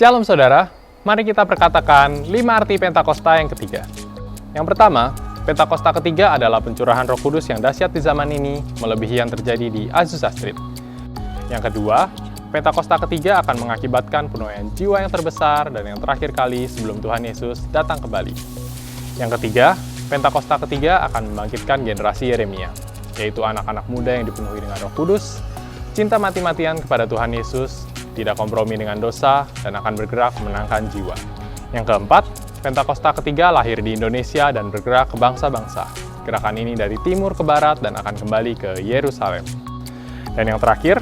Shalom saudara, mari kita perkatakan 5 arti Pentakosta yang ketiga. Yang pertama, Pentakosta ketiga adalah pencurahan Roh Kudus yang dahsyat di zaman ini, melebihi yang terjadi di Azusa Street. Yang kedua, Pentakosta ketiga akan mengakibatkan penuaian jiwa yang terbesar dan yang terakhir kali sebelum Tuhan Yesus datang kembali. Yang ketiga, Pentakosta ketiga akan membangkitkan generasi Yeremia, yaitu anak-anak muda yang dipenuhi dengan Roh Kudus, cinta mati-matian kepada Tuhan Yesus, tidak kompromi dengan dosa, dan akan bergerak memenangkan jiwa. Yang keempat, Pentakosta ketiga lahir di Indonesia dan bergerak ke bangsa-bangsa. Gerakan ini dari timur ke barat dan akan kembali ke Yerusalem. Dan yang terakhir,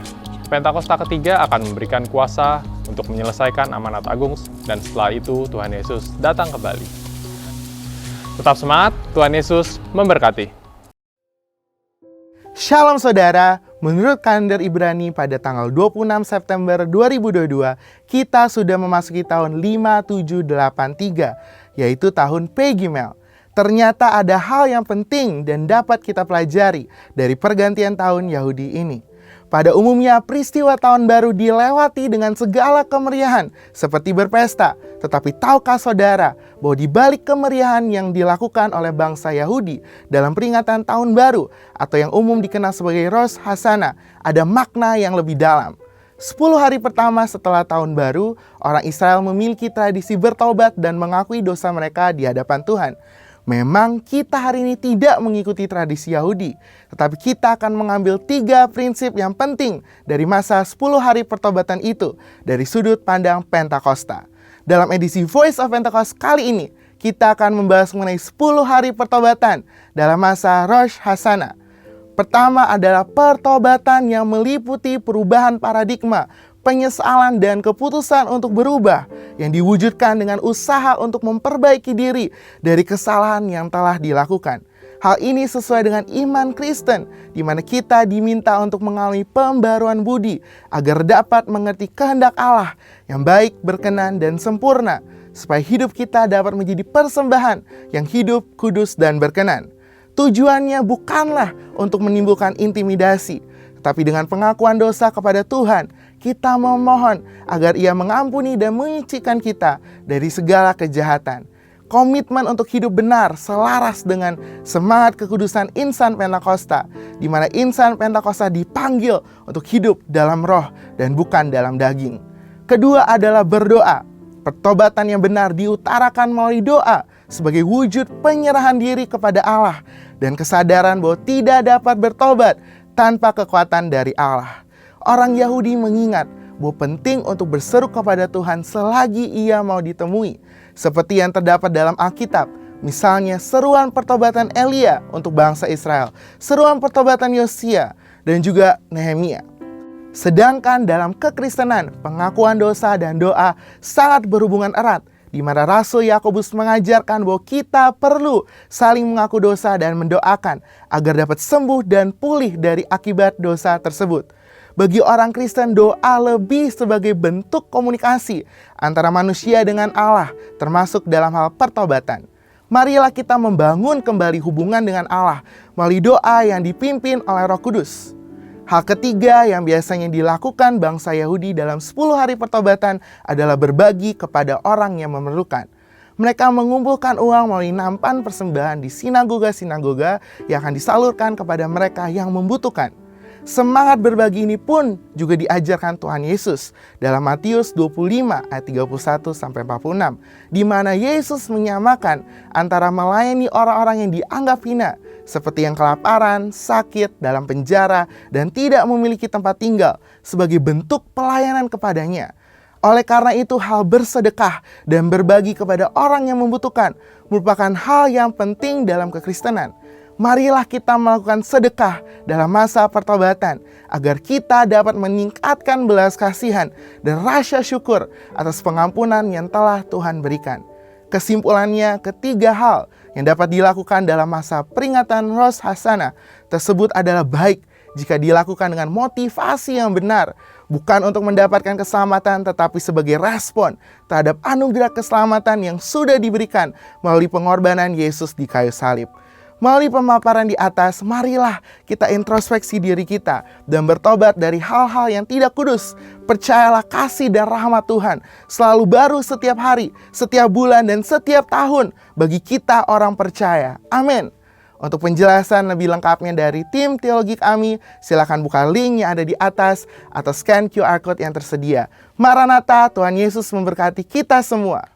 Pentakosta ketiga akan memberikan kuasa untuk menyelesaikan amanat agung, dan setelah itu Tuhan Yesus datang kembali. Tetap semangat, Tuhan Yesus memberkati. Shalom saudara, menurut kalender Ibrani pada tanggal 26 September 2022, kita sudah memasuki tahun 5783, yaitu tahun Pegimel. Ternyata ada hal yang penting dan dapat kita pelajari dari pergantian tahun Yahudi ini. Pada umumnya, peristiwa tahun baru dilewati dengan segala kemeriahan, seperti berpesta. Tetapi tahukah saudara bahwa di balik kemeriahan yang dilakukan oleh bangsa Yahudi dalam peringatan tahun baru, atau yang umum dikenal sebagai Rosh Hashanah, ada makna yang lebih dalam. 10 hari pertama setelah tahun baru, orang Israel memiliki tradisi bertobat dan mengakui dosa mereka di hadapan Tuhan. Memang kita hari ini tidak mengikuti tradisi Yahudi, tetapi kita akan mengambil 3 prinsip yang penting dari masa 10 hari pertobatan itu dari sudut pandang Pentakosta. Dalam edisi Voice of Pentecost kali ini, kita akan membahas mengenai 10 hari pertobatan dalam masa Rosh Hashanah. Pertama adalah pertobatan yang meliputi perubahan paradigma, penyesalan dan keputusan untuk berubah yang diwujudkan dengan usaha untuk memperbaiki diri dari kesalahan yang telah dilakukan. Hal ini sesuai dengan iman Kristen, di mana kita diminta untuk mengalami pembaruan budi agar dapat mengerti kehendak Allah yang baik, berkenan, dan sempurna, supaya hidup kita dapat menjadi persembahan yang hidup, kudus, dan berkenan. Tujuannya bukanlah untuk menimbulkan intimidasi, tetapi dengan pengakuan dosa kepada Tuhan, kita memohon agar Ia mengampuni dan menyucikan kita dari segala kejahatan. Komitmen untuk hidup benar selaras dengan semangat kekudusan insan Pentakosta, di mana insan Pentakosta dipanggil untuk hidup dalam roh dan bukan dalam daging. Kedua adalah berdoa. Pertobatan yang benar diutarakan melalui doa sebagai wujud penyerahan diri kepada Allah dan kesadaran bahwa tidak dapat bertobat tanpa kekuatan dari Allah. Orang Yahudi mengingat bahwa penting untuk berseru kepada Tuhan selagi Ia mau ditemui, seperti yang terdapat dalam Alkitab. Misalnya seruan pertobatan Elia untuk bangsa Israel, seruan pertobatan Yosia, dan juga Nehemia. Sedangkan dalam kekristenan, pengakuan dosa dan doa sangat berhubungan erat, di mana Rasul Yakobus mengajarkan bahwa kita perlu saling mengaku dosa dan mendoakan agar dapat sembuh dan pulih dari akibat dosa tersebut. Bagi orang Kristen, doa lebih sebagai bentuk komunikasi antara manusia dengan Allah, termasuk dalam hal pertobatan. Marilah kita membangun kembali hubungan dengan Allah melalui doa yang dipimpin oleh Roh Kudus. Hal ketiga yang biasanya dilakukan bangsa Yahudi dalam 10 hari pertobatan adalah berbagi kepada orang yang memerlukan. Mereka mengumpulkan uang melalui nampan persembahan di sinagoga-sinagoga yang akan disalurkan kepada mereka yang membutuhkan. Semangat berbagi ini pun juga diajarkan Tuhan Yesus dalam Matius 25 ayat 31-46, di mana Yesus menyamakan antara melayani orang-orang yang dianggap hina, seperti yang kelaparan, sakit, dalam penjara, dan tidak memiliki tempat tinggal, sebagai bentuk pelayanan kepadanya. Oleh karena itu, hal bersedekah dan berbagi kepada orang yang membutuhkan merupakan hal yang penting dalam kekristenan. Marilah kita melakukan sedekah dalam masa pertobatan agar kita dapat meningkatkan belas kasihan dan rasa syukur atas pengampunan yang telah Tuhan berikan. Kesimpulannya, ketiga hal yang dapat dilakukan dalam masa peringatan Rosh Hashanah tersebut adalah baik jika dilakukan dengan motivasi yang benar, bukan untuk mendapatkan keselamatan, tetapi sebagai respon terhadap anugerah keselamatan yang sudah diberikan melalui pengorbanan Yesus di kayu salib. Melalui pemaparan di atas, marilah kita introspeksi diri kita dan bertobat dari hal-hal yang tidak kudus. Percayalah kasih dan rahmat Tuhan selalu baru setiap hari, setiap bulan, dan setiap tahun bagi kita orang percaya. Amin. Untuk penjelasan lebih lengkapnya dari tim teologi kami, silakan buka link yang ada di atas atau scan QR Code yang tersedia. Maranatha, Tuhan Yesus memberkati kita semua.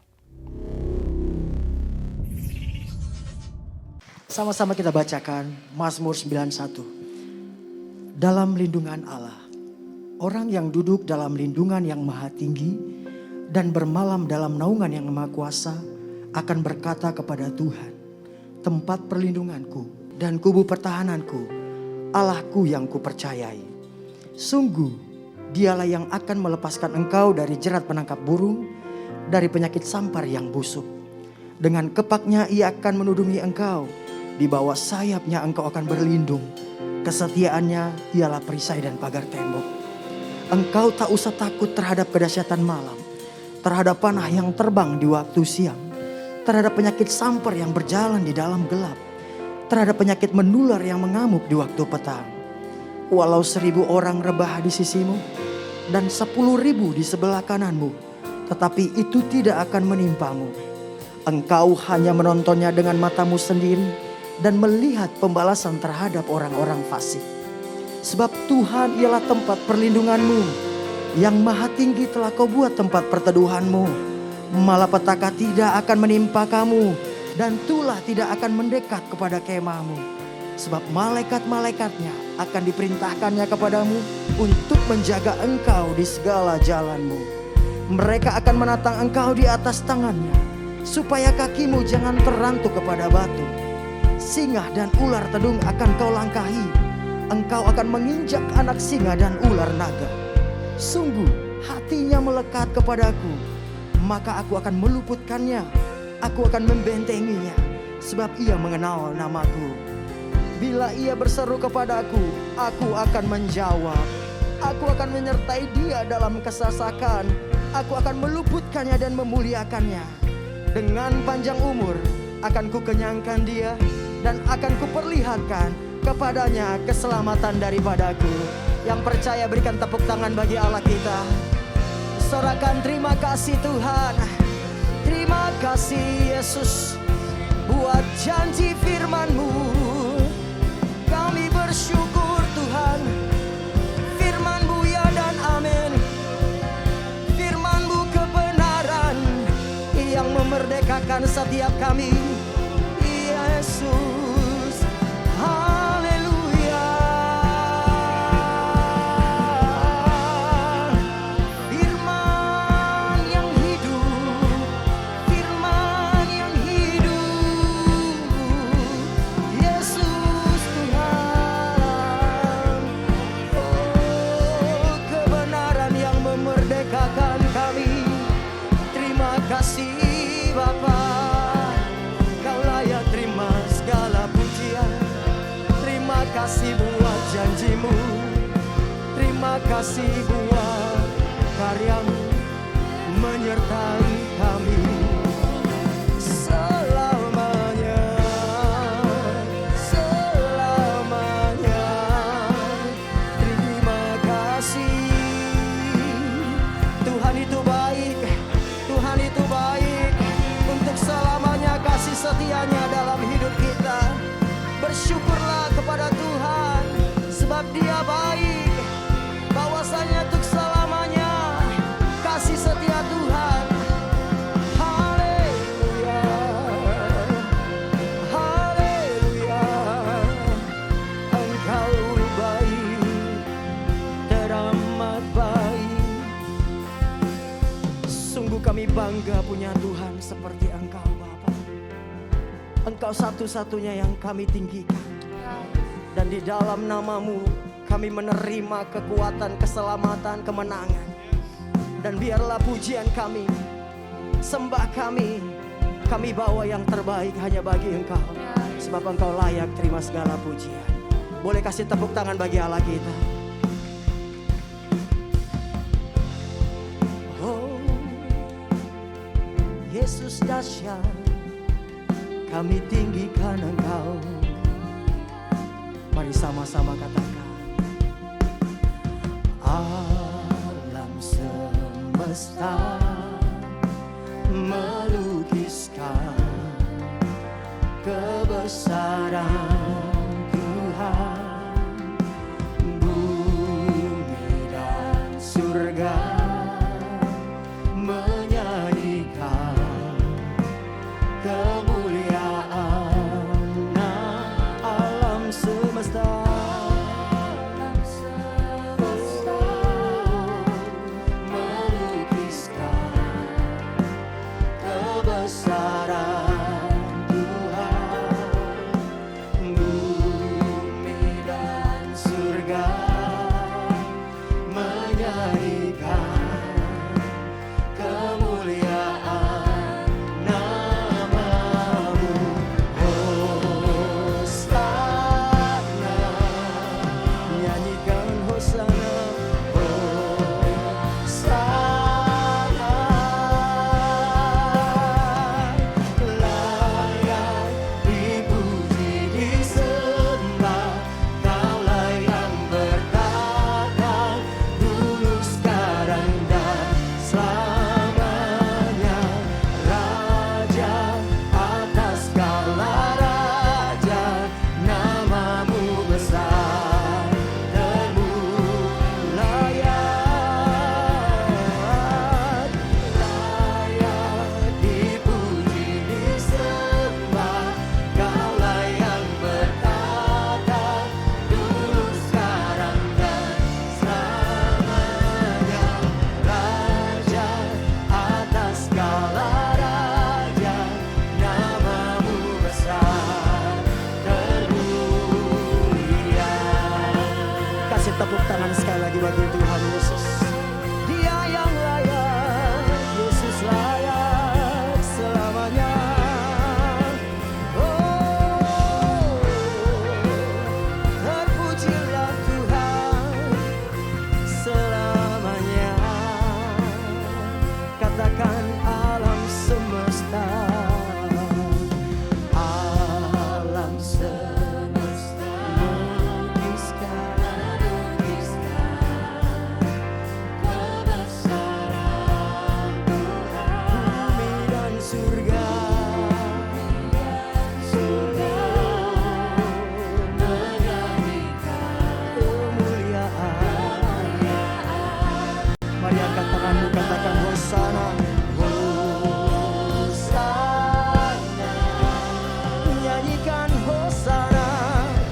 Sama-sama kita bacakan Mazmur 91. Dalam lindungan Allah, orang yang duduk dalam lindungan yang maha tinggi dan bermalam dalam naungan yang maha kuasa akan berkata kepada Tuhan, tempat perlindunganku dan kubu pertahananku, Allahku yang kupercayai. Sungguh, dialah yang akan melepaskan engkau dari jerat penangkap burung, dari penyakit sampar yang busuk. Dengan kepaknya ia akan menudungi engkau. Di bawah sayapnya engkau akan berlindung. Kesetiaannya ialah perisai dan pagar tembok. Engkau tak usah takut terhadap kedahsyatan malam, terhadap panah yang terbang di waktu siang, terhadap penyakit sampar yang berjalan di dalam gelap, terhadap penyakit menular yang mengamuk di waktu petang. Walau 1.000 orang rebah di sisimu dan 10.000 di sebelah kananmu, tetapi itu tidak akan menimpamu. Engkau hanya menontonnya dengan matamu sendiri dan melihat pembalasan terhadap orang-orang fasik. Sebab Tuhan ialah tempat perlindunganmu, yang maha tinggi telah kau buat tempat perteduhanmu. Malapetaka tidak akan menimpa kamu, dan tulah tidak akan mendekat kepada kemahmu. Sebab malaikat-malaikatnya akan diperintahkannya kepadamu untuk menjaga engkau di segala jalanmu. Mereka akan menatang engkau di atas tangannya, supaya kakimu jangan terantuk kepada batu. Singa dan ular tedung akan kau langkahi. Engkau akan menginjak anak singa dan ular naga. Sungguh hatinya melekat kepadaku, maka aku akan meluputkannya. Aku akan membentenginya, sebab ia mengenal namaku. Bila ia berseru kepadaku, aku akan menjawab. Aku akan menyertai dia dalam kesesakan. Aku akan meluputkannya dan memuliakannya. Dengan panjang umur akan kukenyangkan dia, dan akan kuperlihatkan kepadanya keselamatan daripadaku. Yang percaya berikan tepuk tangan bagi Allah kita. Sorakan terima kasih Tuhan. Terima kasih Yesus buat janji firman-Mu. Kami bersyukur Tuhan. Firman-Mu ya dan amin. Firman-Mu kebenaran yang memerdekakan setiap kami. Yesus, haleluya. Firman yang hidup, firman yang hidup. Yesus Tuhan, oh kebenaran yang memerdekakan kami. Terima kasih Bapa. Terima kasih buat janjimu, terima kasih buat karyamu menyertai kami selamanya, selamanya. Terima kasih. Tuhan itu baik, Tuhan itu baik. Untuk selamanya kasih setianya dalam hidup kita. Bersyukurlah kepada Tuhan, sebab Dia baik. Bahwasanya untuk selamanya kasih setia Tuhan. Haleluya, haleluya. Engkau baik, teramat baik. Sungguh kami bangga punya Tuhan seperti Engkau Bapa. Engkau satu-satunya yang kami tinggikan. Dan di dalam nama-Mu kami menerima kekuatan, keselamatan, kemenangan. Dan biarlah pujian kami, sembah kami bawa yang terbaik hanya bagi Engkau. Sebab Engkau layak terima segala pujian. Boleh kasih tepuk tangan bagi Allah kita. Oh, Yesus dahsyat, kami tinggikan Engkau. Mari sama-sama katakan. Alam semesta melukiskan kebesaran Tuhan, bumi dan surga menyanyikan kemuliaan alam semesta. Kebesaran Tuhan, bumi dan surga menyanyikan kemuliaan nama-Mu. Hosana, nyanyikan Hosana. Tepuk tangan sekali lagi bagi Tuhan Yesus. Dia yang layak, Yesus layak selamanya. Oh, terpujilah Tuhan selamanya. Katakan alam semesta, alam semesta melukiskan katakan Hosana, Hosana, nyanyikan Hosana,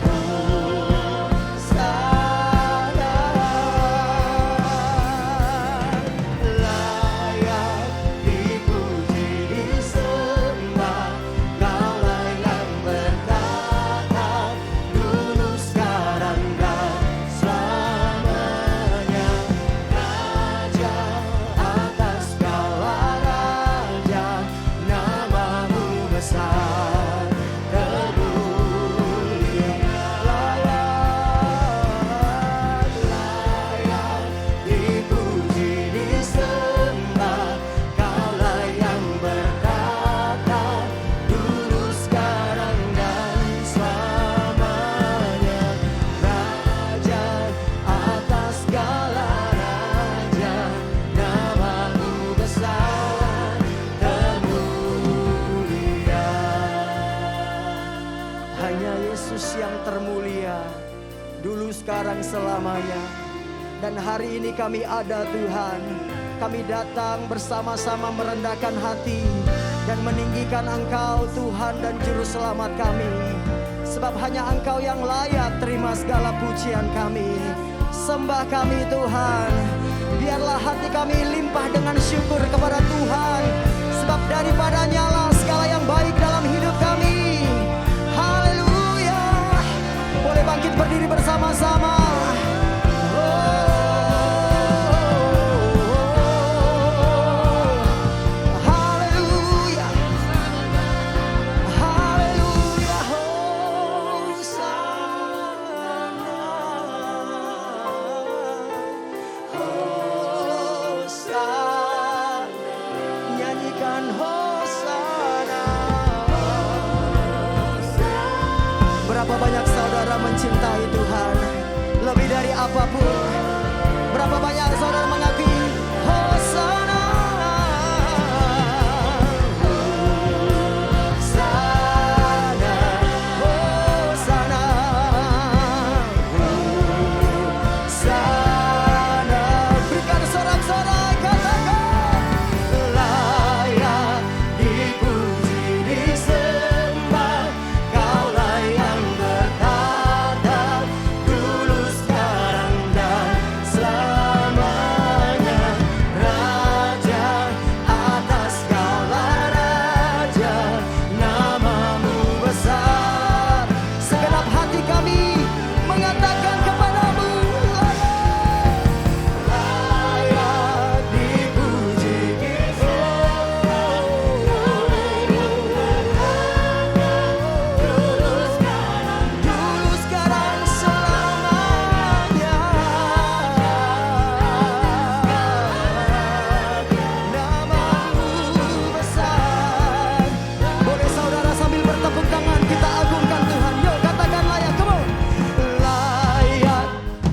Hosana, layak dipuji disembah, Kaulah yang bertata dulu sekarang dan selamanya. Raja atas segala raja, nama-Mu besar termulia. Layak dipuji disembah, Kaulah yang bertata dulu sekarang dan selamanya. Raja atas segala raja, nama-Mu besar termulia. Hanya Yesus yang termulia dulu sekarang selamanya. Dan hari ini kami ada Tuhan, kami datang bersama-sama merendahkan hati dan meninggikan Engkau Tuhan dan Juru Selamat kami. Sebab hanya Engkau yang layak terima segala pujian kami. Sembah kami Tuhan, biarlah hati kami limpah dengan syukur kepada Tuhan. Sebab daripadanya lah segala yang baik dalam hidup kami. Haleluya. Boleh bangkit berdiri bersama-sama. Haleluya. Haleluya. Hosana. Nyanyikan Hosana. Berapa banyak saudara mencintai apapun. Berapa banyak saudara mengakui Hosana, Hosana, Hosana, Hosana. Berikan sorak-sorai, katakan layak dipuji disembah, Kaulah yang bertata dulu sekarang dan selamanya. Raja atas segala raja, namamu besar. Segenap hati kami mengatakan kepadamu, layak dipuji dulu sekarang selamanya. Namamu besar. Boleh saudara sambil bertepuk tangan kita agungkan Tuhan. Yuk katakan layak, come on. Layak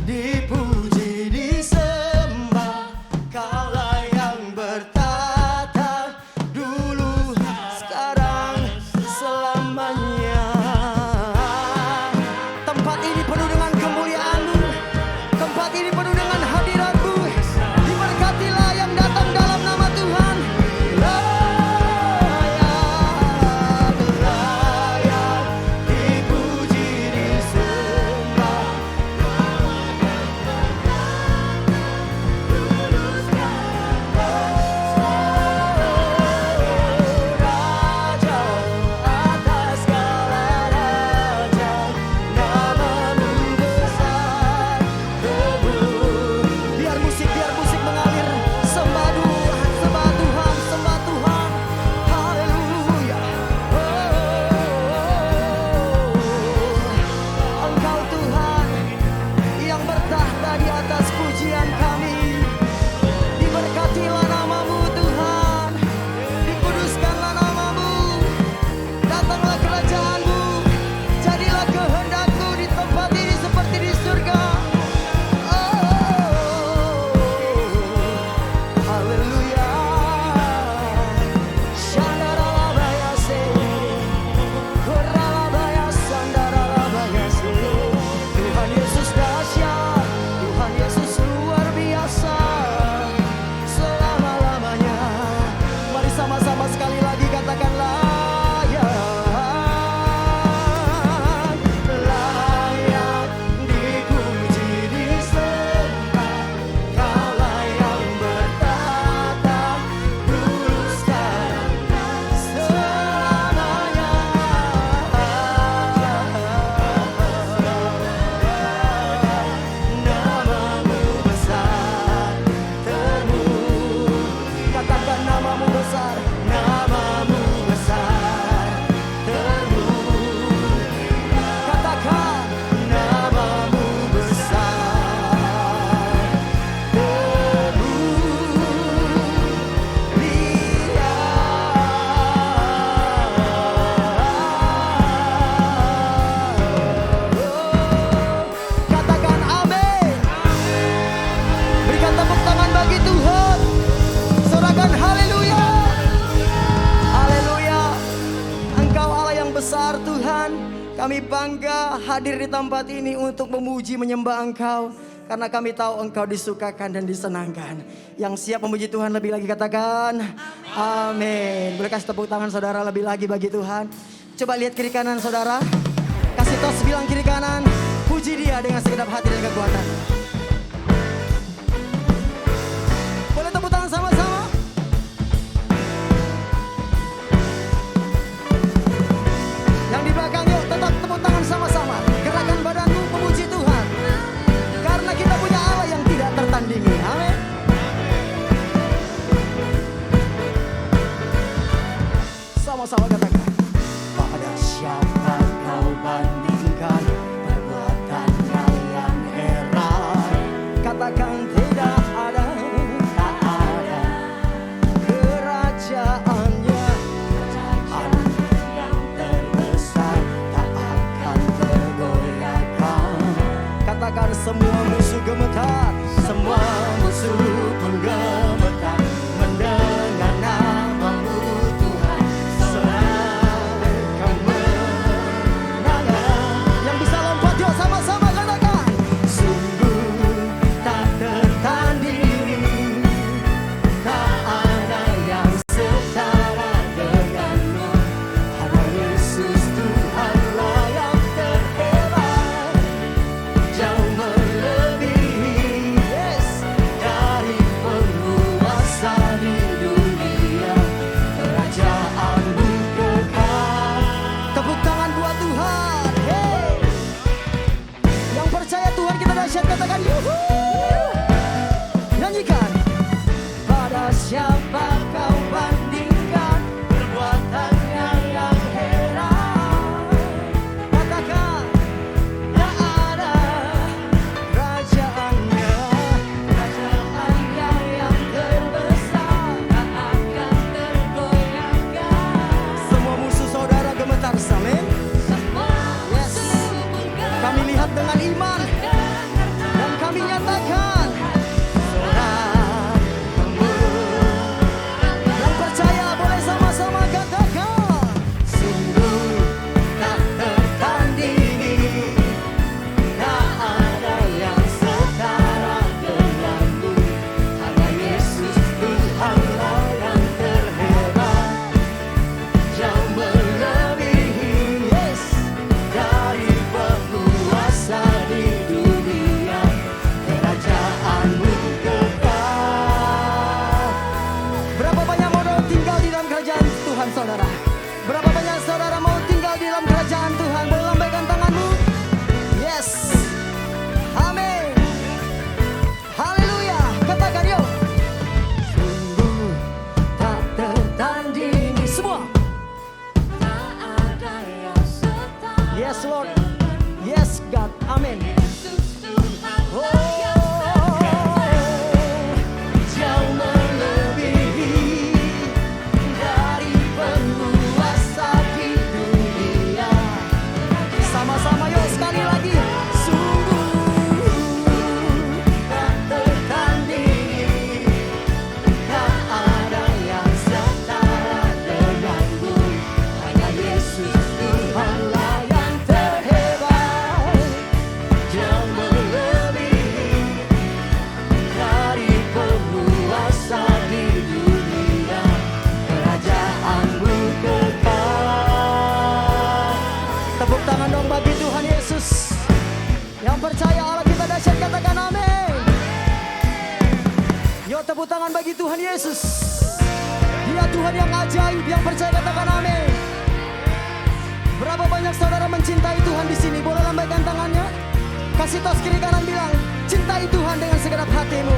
dipuji disembah, Kaulah yang bertata dulu sekarang selamanya. Tempat ini penuh dengan kemuliaan-Mu, tempat ini penuh dengan hadirat-Mu. Diberkatilah yang datang dalam nama Tuhan. Layak, layak dipuji disembah, Raja atas segala raja, namamu besar. Biar musik mengalir. Sembah Tuhan, sembah Tuhan, sembah Tuhan. Haleluya. Engkau Tuhan yang bertahta di atas pujian kami. Diberkatilah namamu Tuhan, dikuduskanlah namamu. Datanglah kerajaanmu, jadilah kehendakmu di tempat ini seperti di surga. Haleluya. Shandaralabayase, Koralabayase, Sandaralabayase. Tuhan Yesus dahsyat, Tuhan Yesus luar biasa selama-lamanya. Mari sama-sama sekali lagi katakan layak, layak dipuji disembah, Kaulah yang bertata dulu sekarang selamanya. Namamu besar terpuji. Katakan namamu besar, namamu besar terpuji. Katakan namamu besar terpuji. Katakan amin. Berikan tepuk tangan bagi Tuhan. Sorakan haleluya. Haleluya. Engkau Allah yang besar Tuhan. Kami bangga hadir di tempat ini untuk memuji menyembah Engkau. Karena kami tahu Engkau disukakan dan disenangkan. Yang siap memuji Tuhan lebih lagi katakan amin. Boleh kasih tepuk tangan saudara lebih lagi bagi Tuhan. Coba lihat kiri kanan saudara. Kasih tos bilang kiri kanan. Puji Dia dengan segenap hati dan kekuatan. Boleh tepuk tangan sama-sama. Yang di belakang yuk tetap tepuk tangan sama-sama. Gerakan badanmu memuji Tuhan. Karena kita punya Allah yang tidak tertandingi. Amin. Sama-sama katakan. Pada siapa kau bandingkan perbuatannya yang heran? tepuk tangan bagi Tuhan Yesus. Dia Tuhan yang ajaib, yang percaya katakan amin. Berapa banyak saudara mencintai Tuhan di sini? Boleh lambaikan tangannya. Kasih tos kiri kanan bilang, cintai Tuhan dengan segenap hatimu.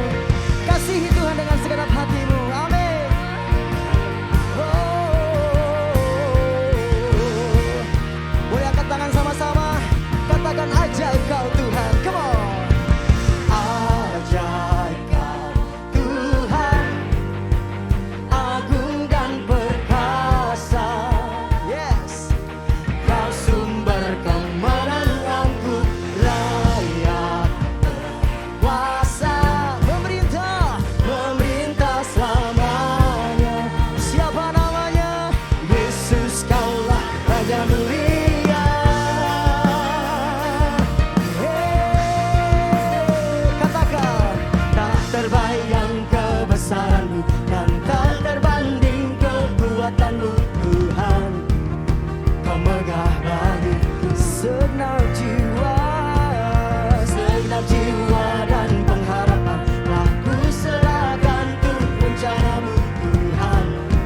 Kasihi Tuhan dengan segenap hatimu. Amin. Boleh angkat tangan sama-sama. Katakan ajaib kau Tuhan. Come on. Ajaib kau Tuhan, agung dan perkasa. Yes. Kau sumber kemenanganku, layak berkuasa, memerintah selamanya. Siapa namanya? Yesus, kaulah Raja mulia. Katakan, tak terbayang kebesaranmu dan tak terbanding kekuatanmu Tuhan. Kau megah bagiku segenap jiwa dan pengharapan telah kuserahkan untuk rencanamu Tuhan.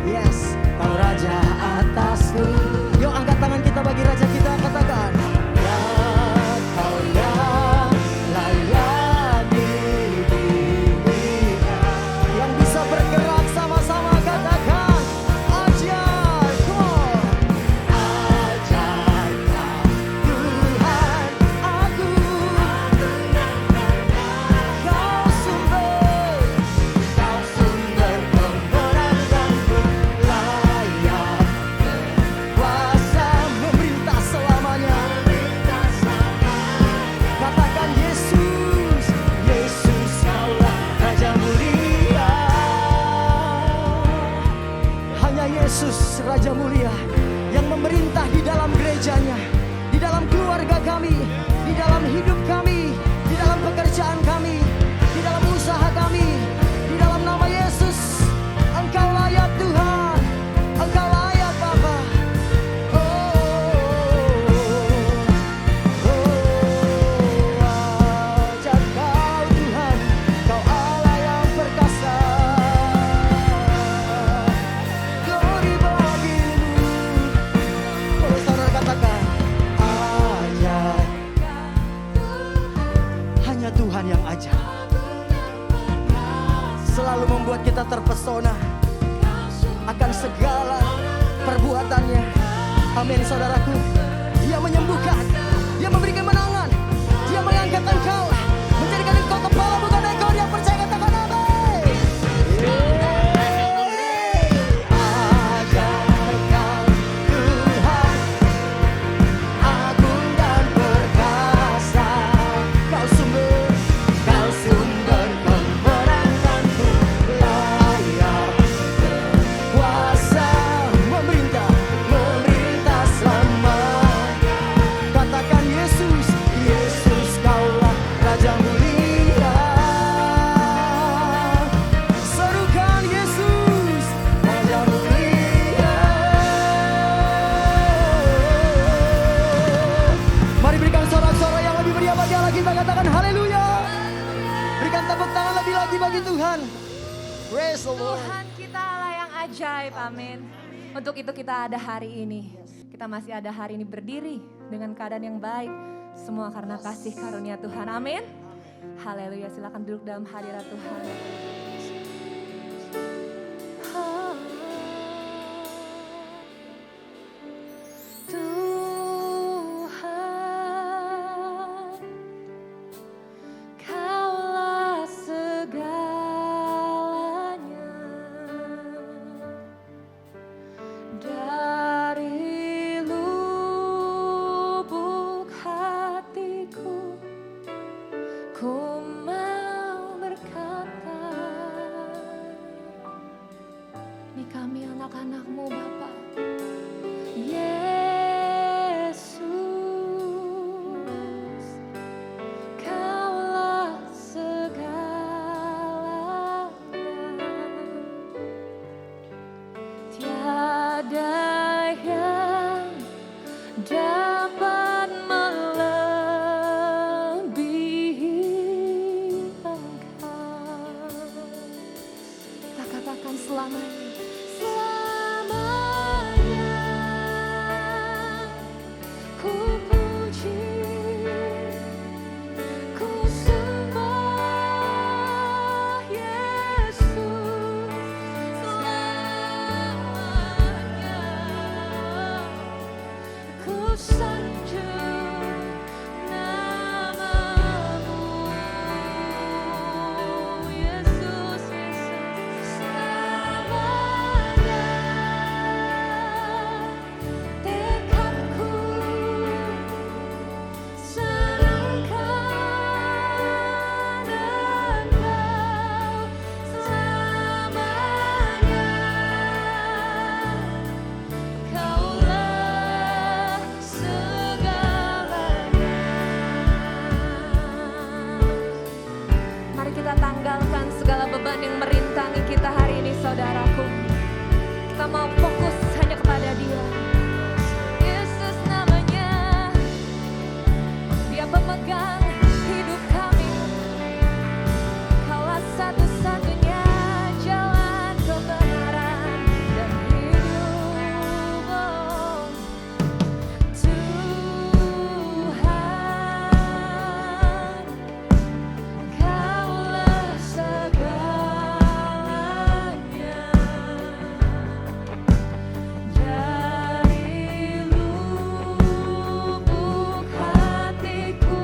Yes, kau Raja atasku. Yuk angkat tangan kita bagi Raja kita, katakan, ya kau yang layak dipujikan, yang bisa bergerak sama-sama, katakan ajaib. Come on. Ajaib kau Tuhan, aku kau sumber kemenanganku, layak berkuasa, memerintah selamanya. Katakan Yesus, Yesus kaulah Raja mulia. Hanya Yesus Raja mulia yang memerintah di dalam gerejanya, di dalam keluarga kami, di dalam hidup kami, di dalam pekerjaan kami, di dalam usaha kami. Di dalam nama Yesus, Engkau layak Tuhan, Engkau layak Bapa. Ajaib kau Tuhan, kau Allah yang perkasa. Glory bagimu. Boleh saudara katakan, ajaib. Hanya Tuhan yang ajaib, selalu membuat kita terpesona akan segala perbuatannya. Amin saudaraku. Dia menyembuhkan, dia memberi kemenangan, dia mengangkat engkau, menjadikan engkau kepala bukan ekor. Yang percaya katakan amin. Ajaib kau Tuhan, agung dan perkasa. Kau sumber kemenanganku, layak berkuasa, memerintah selamanya. Katakan Yesus, Yesus kaulah Raja mulia. Serukan Yesus, Raja mulia. Mari berikan sorak-sorai yang lebih meriah bagi Allah kita, katakan haleluya. Berikan tepuk tangan lebih lagi bagi Tuhan. Praise the Lord. Tuhan kita Allah yang ajaib, amin. Untuk itu kita ada hari ini. Kita masih ada hari ini berdiri dengan keadaan yang baik. Semua karena kasih karunia Tuhan, amin. Haleluya, silakan duduk dalam hadirat Tuhan. Tuhan, Kaulah segalanya. Dari lubuk hatiku, ku mau berkata, ini kami anak-anak-Mu Bapa. Yesus, Kaulah segalanya. Tiada yang dapat melebihi Engkau. selamanya. Selamanya ku puji, ku sembah Yesus. Selamanya ku sanjung namamu, Yesus, Yesus. Selamanya tekadku serahkan Engkau. Selamanya Kaulah segalanya. Mari kita tanggalkan segala beban yang merintangi kita hari ini, saudaraku. Kita mau fokus hanya kepada Dia. Yesus namanya, Dia pemegang hidup kami. Kaulah satu-satunya jalan kebenaran dan hidup. Oh, Tuhan, Kaulah segalanya. Dari lubuk hatiku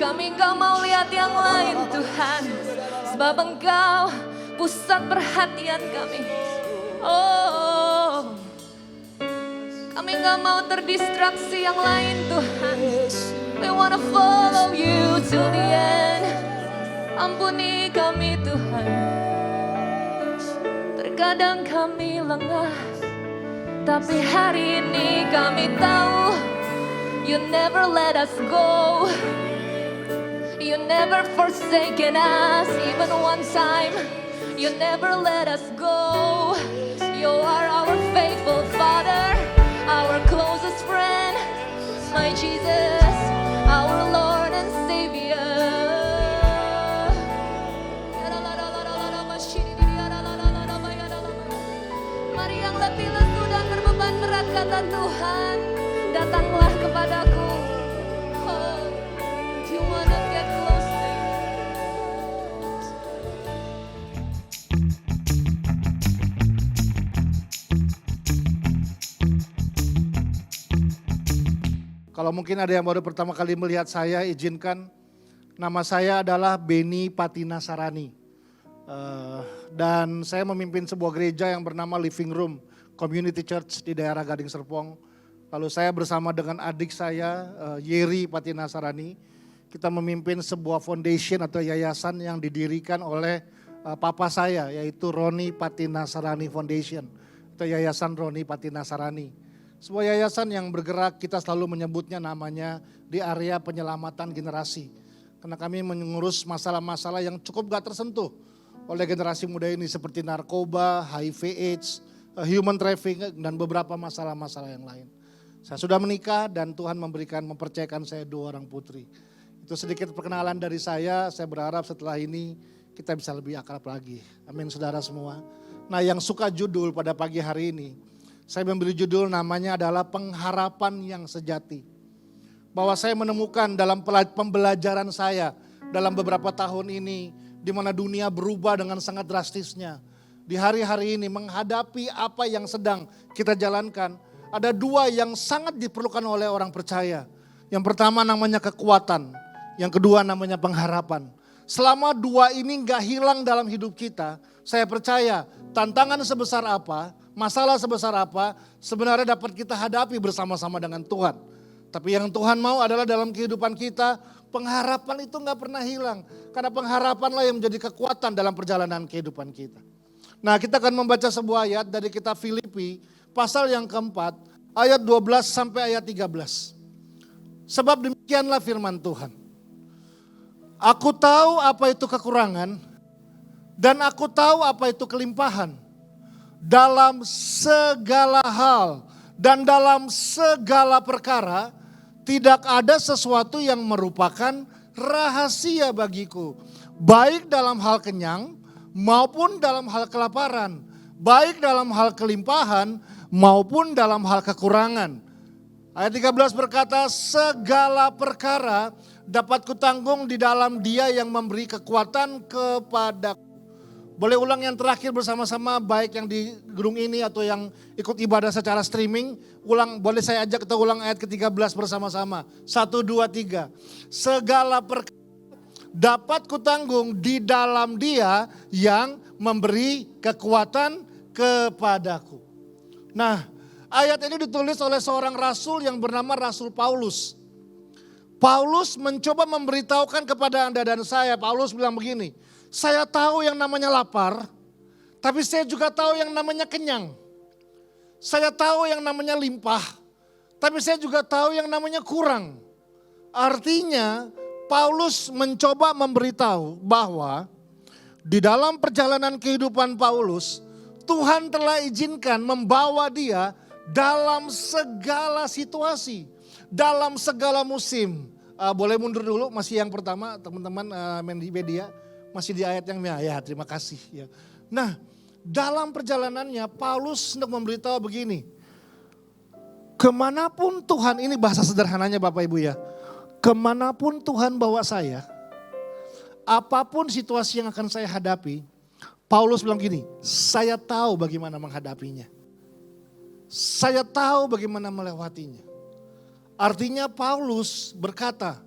Kami gak mau lihat yang lain Tuhan, sebab Engkau pusat perhatian kami. Oh, kami gak mau terdistraksi yang lain Tuhan. We wanna follow you till the end. Ampuni kami Tuhan, terkadang kami lengah, tapi hari ini kami tahu You never let us go. You never forsaken us even one time. You never let us go. You are our faithful Father, our closest friend, my Jesus, our Lord and Savior. Mari yang letih lesu dan berbeban berat kata Tuhan, datanglah kepadaku. Oh, do you wanna get close to you? Kalau mungkin ada yang baru pertama kali melihat saya, izinkan nama saya adalah Beni Patina Sarani. Dan saya memimpin sebuah gereja yang bernama Living Room Community Church di daerah Gading Serpong. Lalu saya bersama dengan adik saya, Yeri Patina Sarani, kita memimpin sebuah foundation atau yayasan yang didirikan oleh papa saya, yaitu Roni Patina Sarani Foundation, atau Yayasan Roni Patina Sarani. Sebuah yayasan yang bergerak, kita selalu menyebutnya namanya di area penyelamatan generasi. Karena kami mengurus masalah-masalah yang cukup gak tersentuh oleh generasi muda ini seperti narkoba, HIV AIDS, human trafficking, dan beberapa masalah-masalah yang lain. Saya sudah menikah dan Tuhan mempercayakan saya 2 orang putri. Itu sedikit perkenalan dari saya berharap setelah ini kita bisa lebih akrab lagi. Amin saudara semua. Nah yang suka judul pada pagi hari ini, saya memberi judul namanya adalah pengharapan yang sejati. Bahwa saya menemukan dalam pembelajaran saya dalam beberapa tahun ini, di mana dunia berubah dengan sangat drastisnya. Di hari-hari ini menghadapi apa yang sedang kita jalankan, ada 2 yang sangat diperlukan oleh orang percaya. Yang pertama namanya kekuatan, yang kedua namanya pengharapan. Selama 2 ini gak hilang dalam hidup kita, saya percaya tantangan sebesar apa, masalah sebesar apa, sebenarnya dapat kita hadapi bersama-sama dengan Tuhan. Tapi yang Tuhan mau adalah dalam kehidupan kita, pengharapan itu gak pernah hilang. Karena pengharapanlah yang menjadi kekuatan dalam perjalanan kehidupan kita. Nah kita akan membaca sebuah ayat dari kitab Filipi, pasal yang keempat, ayat 12 sampai ayat 13. Sebab demikianlah firman Tuhan. Aku tahu apa itu kekurangan, dan aku tahu apa itu kelimpahan. Dalam segala hal dan dalam segala perkara, tidak ada sesuatu yang merupakan rahasia bagiku. Baik dalam hal kenyang maupun dalam hal kelaparan. Baik dalam hal kelimpahan maupun dalam hal kekurangan. Ayat 13 berkata, segala perkara dapat kutanggung di dalam Dia yang memberi kekuatan kepadaku. Boleh ulang yang terakhir bersama-sama, baik yang di gedung ini atau yang ikut ibadah secara streaming. Ulang, boleh saya ajak kita ulang ayat ke-13 bersama-sama. 1, 2, 3. Segala perkara dapat kutanggung di dalam Dia yang memberi kekuatan kepadaku. Nah, ayat ini ditulis oleh seorang rasul yang bernama Rasul Paulus. Paulus mencoba memberitahukan kepada Anda dan saya, Paulus bilang begini, saya tahu yang namanya lapar, tapi saya juga tahu yang namanya kenyang. Saya tahu yang namanya limpah, tapi saya juga tahu yang namanya kurang. Artinya Paulus mencoba memberitahu bahwa di dalam perjalanan kehidupan Paulus, Tuhan telah izinkan membawa dia dalam segala situasi, dalam segala musim. Boleh mundur dulu, masih yang pertama teman-teman media. Masih di ayat yang ya terima kasih. Ya. Nah dalam perjalanannya Paulus hendak memberitahu begini. Kemanapun Tuhan, ini bahasa sederhananya Bapak Ibu ya. Kemanapun Tuhan bawa saya, apapun situasi yang akan saya hadapi, Paulus bilang gini, saya tahu bagaimana menghadapinya. Saya tahu bagaimana melewatinya. Artinya Paulus berkata,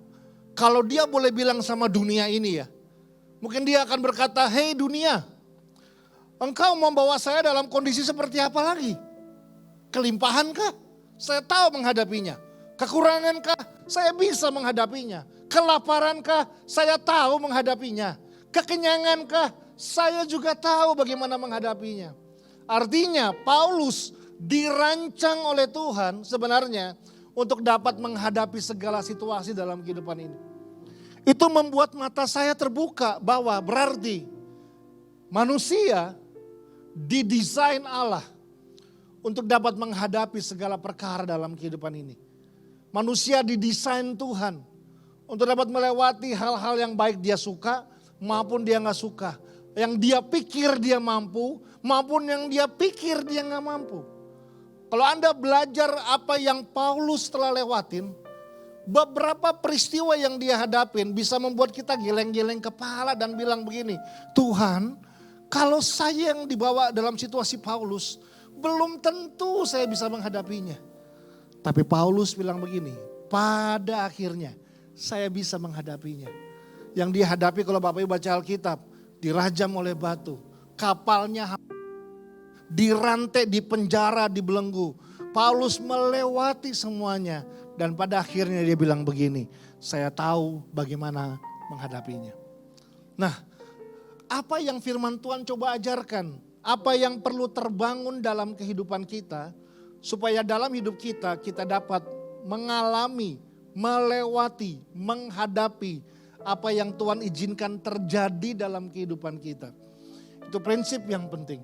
Kalau dia boleh bilang sama dunia ini ya, mungkin dia akan berkata, "Hei dunia, engkau membawa saya dalam kondisi seperti apa lagi? Kelimpahankah? Saya tahu menghadapinya. Kekurangankah? Saya bisa menghadapinya. Kelaparankah? Saya tahu menghadapinya. Kekenyangankah? Saya juga tahu bagaimana menghadapinya." Artinya Paulus dirancang oleh Tuhan sebenarnya untuk dapat menghadapi segala situasi dalam kehidupan ini. Itu membuat mata saya terbuka bahwa berarti manusia didesain Allah untuk dapat menghadapi segala perkara dalam kehidupan ini. Manusia didesain Tuhan untuk dapat melewati hal-hal yang baik dia suka maupun dia gak suka. Yang dia pikir dia mampu maupun yang dia pikir dia gak mampu. Kalau Anda belajar apa yang Paulus telah lewatin, beberapa peristiwa yang dia hadapin bisa membuat kita geleng-geleng kepala dan bilang begini, "Tuhan, kalau saya yang dibawa dalam situasi Paulus, belum tentu saya bisa menghadapinya." Tapi Paulus bilang begini, pada akhirnya saya bisa menghadapinya. Yang dia hadapi kalau Bapak Ibu baca Alkitab, dirajam oleh batu, kapalnya dirantai, di penjara, dibelenggu. Paulus melewati semuanya dan pada akhirnya dia bilang begini, "Saya tahu bagaimana menghadapinya." Nah, apa yang firman Tuhan coba ajarkan? Apa yang perlu terbangun dalam kehidupan kita supaya dalam hidup kita dapat mengalami, melewati, menghadapi apa yang Tuhan izinkan terjadi dalam kehidupan kita. Itu prinsip yang penting.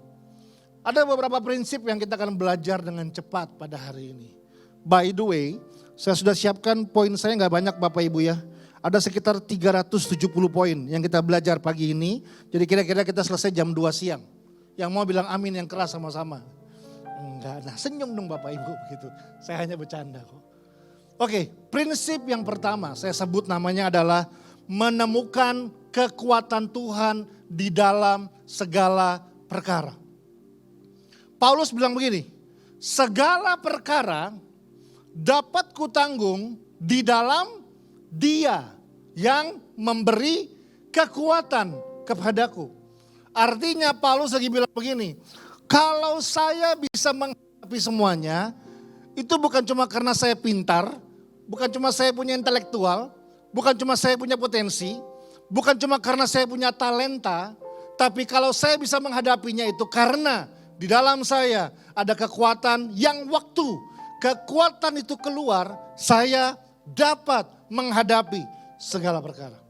Ada beberapa prinsip yang kita akan belajar dengan cepat pada hari ini. By the way, saya sudah siapkan poin saya gak banyak Bapak Ibu ya. Ada sekitar 370 poin yang kita belajar pagi ini. Jadi kira-kira kita selesai jam 2 siang. Yang mau bilang amin yang keras sama-sama. Enggak, nah senyum dong Bapak Ibu begitu. Saya hanya bercanda kok. Oke, prinsip yang pertama saya sebut namanya adalah menemukan kekuatan Tuhan di dalam segala perkara. Paulus bilang begini, "Segala perkara dapat kutanggung di dalam Dia yang memberi kekuatan kepadaku." Artinya Paulus lagi bilang begini, kalau saya bisa menghadapi semuanya, itu bukan cuma karena saya pintar, bukan cuma saya punya intelektual, bukan cuma saya punya potensi, bukan cuma karena saya punya talenta, tapi kalau saya bisa menghadapinya itu karena di dalam saya ada kekuatan yang waktu kekuatan itu keluar, saya dapat menghadapi segala perkara.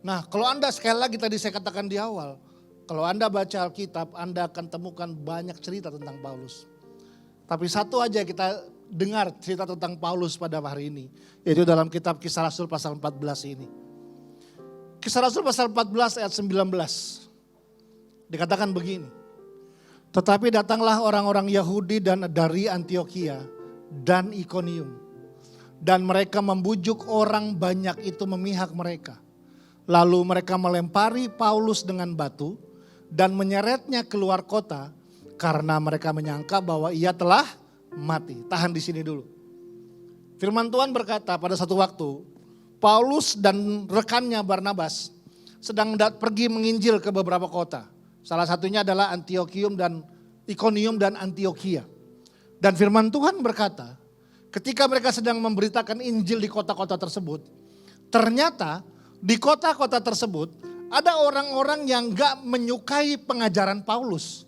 Nah, kalau Anda sekali lagi tadi saya katakan di awal, kalau Anda baca Alkitab, Anda akan temukan banyak cerita tentang Paulus. Tapi satu aja kita dengar cerita tentang Paulus pada hari ini, yaitu dalam kitab Kisah Rasul pasal 14 ini. Kisah Rasul pasal 14 ayat 19. Dikatakan begini, "Tetapi datanglah orang-orang Yahudi dan dari Antiokhia dan Ikonium. Dan mereka membujuk orang banyak itu memihak mereka. Lalu mereka melempari Paulus dengan batu dan menyeretnya keluar kota karena mereka menyangka bahwa ia telah mati." Tahan di sini dulu. Firman Tuhan berkata pada satu waktu Paulus dan rekannya Barnabas sedang pergi menginjil ke beberapa kota. Salah satunya adalah Antiochium dan Ikonium dan Antiokhia. Dan firman Tuhan berkata, ketika mereka sedang memberitakan Injil di kota-kota tersebut, ternyata di kota-kota tersebut ada orang-orang yang gak menyukai pengajaran Paulus.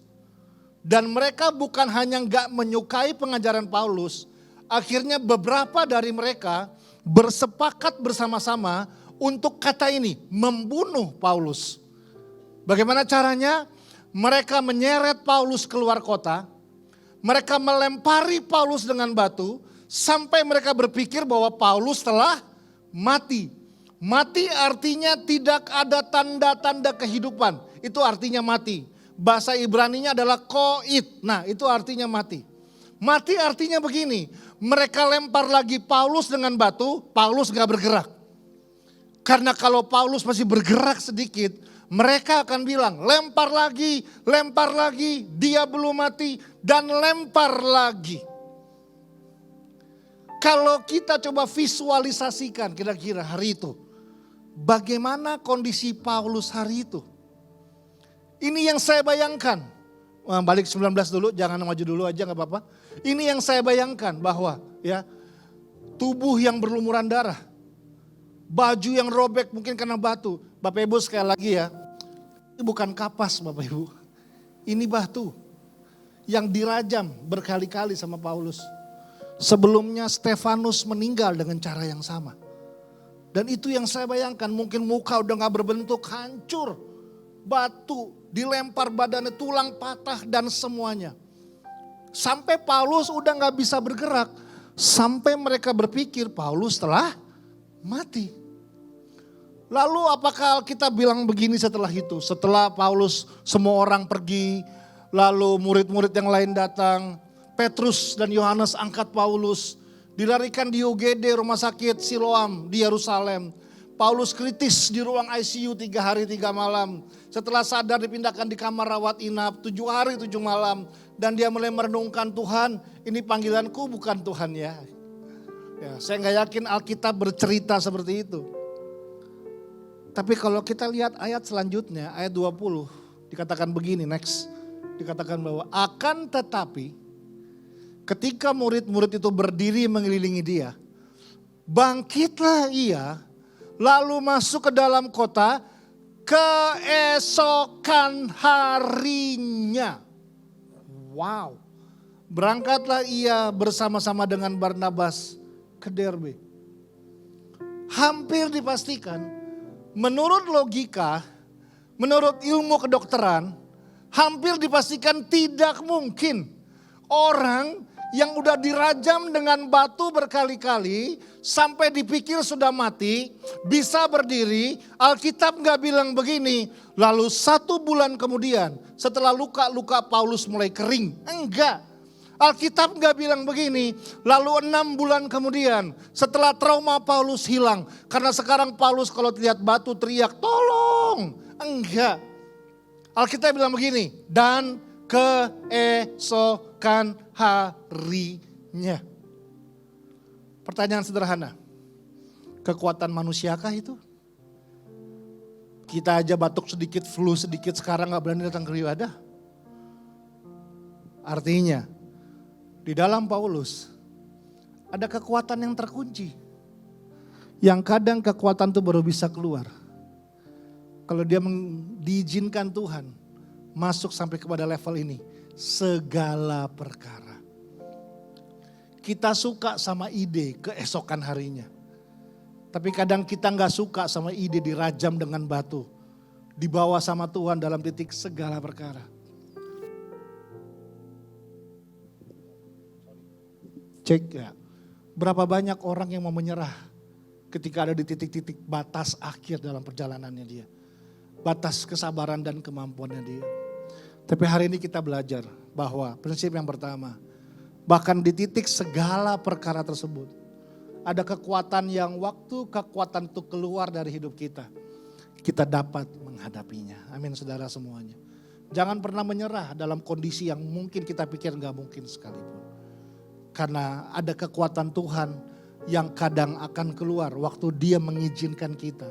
Dan mereka bukan hanya gak menyukai pengajaran Paulus, akhirnya beberapa dari mereka bersepakat bersama-sama untuk kata ini, membunuh Paulus. Bagaimana caranya? Mereka menyeret Paulus keluar kota, mereka melempari Paulus dengan batu, sampai mereka berpikir bahwa Paulus telah mati. Mati artinya tidak ada tanda-tanda kehidupan, itu artinya mati. Bahasa Ibraninya adalah koit, nah itu artinya mati. Mati artinya begini, mereka lempar lagi Paulus dengan batu, Paulus gak bergerak. Karena kalau Paulus masih bergerak sedikit, mereka akan bilang lempar lagi, dia belum mati dan lempar lagi. Kalau kita coba visualisasikan kira-kira hari itu, bagaimana kondisi Paulus hari itu? Ini yang saya bayangkan. Balik 19 dulu, jangan maju dulu aja gak apa-apa. Ini yang saya bayangkan bahwa ya tubuh yang berlumuran darah, baju yang robek mungkin karena batu. Bapak Ibu sekali lagi ya, ini bukan kapas Bapak Ibu. Ini batu yang dirajam berkali-kali sama Paulus. Sebelumnya Stefanus meninggal dengan cara yang sama. Dan itu yang saya bayangkan, mungkin muka udah gak berbentuk, hancur. Batu, dilempar badannya, tulang patah dan semuanya. Sampai Paulus udah gak bisa bergerak. Sampai mereka berpikir Paulus telah mati. Lalu apakah kita bilang begini setelah itu? Setelah Paulus semua orang pergi, lalu murid-murid yang lain datang, Petrus dan Yohanes angkat Paulus, dilarikan di UGD rumah sakit Siloam di Yerusalem. Paulus kritis di ruang ICU 3 hari 3 malam. Setelah sadar dipindahkan di kamar rawat inap 7 hari 7 malam. Dan dia mulai merenungkan, Tuhan ini panggilanku bukan Tuhan ya. Saya gak yakin Alkitab bercerita seperti itu. Tapi kalau kita lihat ayat selanjutnya, ayat 20, dikatakan begini, next. Dikatakan bahwa akan tetapi ketika murid-murid itu berdiri mengelilingi dia, bangkitlah ia, lalu masuk ke dalam kota keesokan harinya. Wow, berangkatlah ia bersama-sama dengan Barnabas ke Derbe. Hampir dipastikan, menurut logika, menurut ilmu kedokteran, hampir dipastikan tidak mungkin orang yang udah dirajam dengan batu berkali-kali sampai dipikir sudah mati, bisa berdiri. Alkitab gak bilang begini, lalu 1 bulan kemudian setelah luka-luka Paulus mulai kering. Enggak. Alkitab gak bilang begini, lalu 6 bulan kemudian setelah trauma Paulus hilang. Karena sekarang Paulus kalau lihat batu teriak, tolong. Enggak. Alkitab bilang begini, dan keesokan harinya. Pertanyaan sederhana, kekuatan manusiakah itu? Kita aja batuk sedikit, flu sedikit, sekarang gak berani datang ke ibadah. Artinya, di dalam Paulus ada kekuatan yang terkunci. Yang kadang kekuatan itu baru bisa keluar kalau dia diizinkan Tuhan masuk sampai kepada level ini. Segala perkara. Kita suka sama ide keesokan harinya. Tapi kadang kita gak suka sama ide dirajam dengan batu. Dibawa sama Tuhan dalam titik segala perkara. Cek ya, berapa banyak orang yang mau menyerah ketika ada di titik-titik batas akhir dalam perjalanannya dia. Batas kesabaran dan kemampuannya dia. Tapi hari ini kita belajar bahwa prinsip yang pertama, bahkan di titik segala perkara tersebut, ada kekuatan yang waktu kekuatan itu keluar dari hidup kita, kita dapat menghadapinya. Amin saudara semuanya. Jangan pernah menyerah dalam kondisi yang mungkin kita pikir gak mungkin sekalipun. Karena ada kekuatan Tuhan yang kadang akan keluar waktu dia mengizinkan kita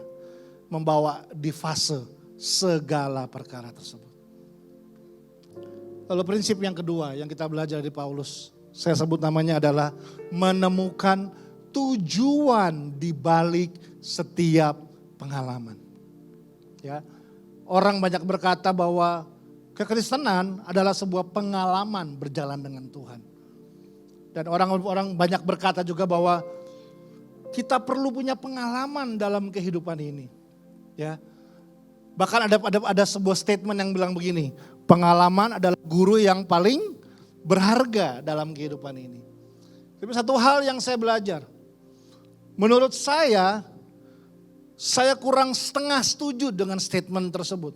membawa di fase segala perkara tersebut. Lalu prinsip yang kedua yang kita belajar dari Paulus, saya sebut namanya adalah menemukan tujuan di balik setiap pengalaman. Ya, orang banyak berkata bahwa kekristenan adalah sebuah pengalaman berjalan dengan Tuhan. Dan orang-orang banyak berkata juga bahwa kita perlu punya pengalaman dalam kehidupan ini. Ya. Bahkan ada sebuah statement yang bilang begini, pengalaman adalah guru yang paling berharga dalam kehidupan ini. Tapi satu hal yang saya belajar, menurut saya kurang setengah setuju dengan statement tersebut.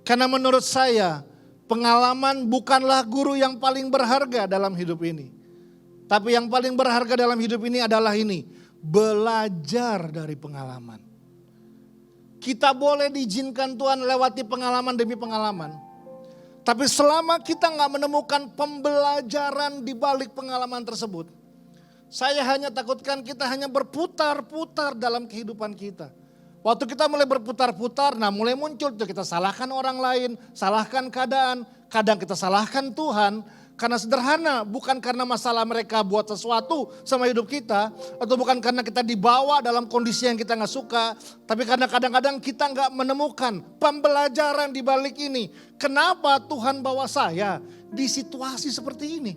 Karena menurut saya, pengalaman bukanlah guru yang paling berharga dalam hidup ini. Tapi yang paling berharga dalam hidup ini adalah ini, belajar dari pengalaman. Kita boleh diizinkan Tuhan lewati pengalaman demi pengalaman. Tapi selama kita gak menemukan pembelajaran di balik pengalaman tersebut, Saya hanya takutkan kita hanya berputar-putar dalam kehidupan kita. Waktu kita mulai berputar-putar, nah mulai muncul tuh kita salahkan orang lain, salahkan keadaan, kadang kita salahkan Tuhan. Karena sederhana, bukan karena masalah mereka buat sesuatu sama hidup kita, atau bukan karena kita dibawa dalam kondisi yang kita gak suka, tapi karena kadang-kadang kita gak menemukan pembelajaran di balik ini. Kenapa Tuhan bawa saya di situasi seperti ini?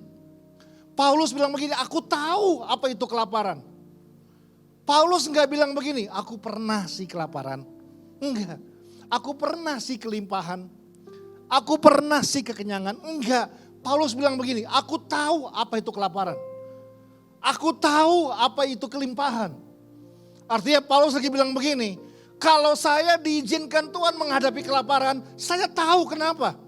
Paulus bilang begini, aku tahu apa itu kelaparan. Paulus gak bilang begini, aku pernah sih kelaparan. Enggak, aku pernah sih kelimpahan. Aku pernah sih kekenyangan. Enggak, Paulus bilang begini, aku tahu apa itu kelaparan. Aku tahu apa itu kelimpahan. Artinya Paulus lagi bilang begini, kalau saya diizinkan Tuhan menghadapi kelaparan, saya tahu kenapa.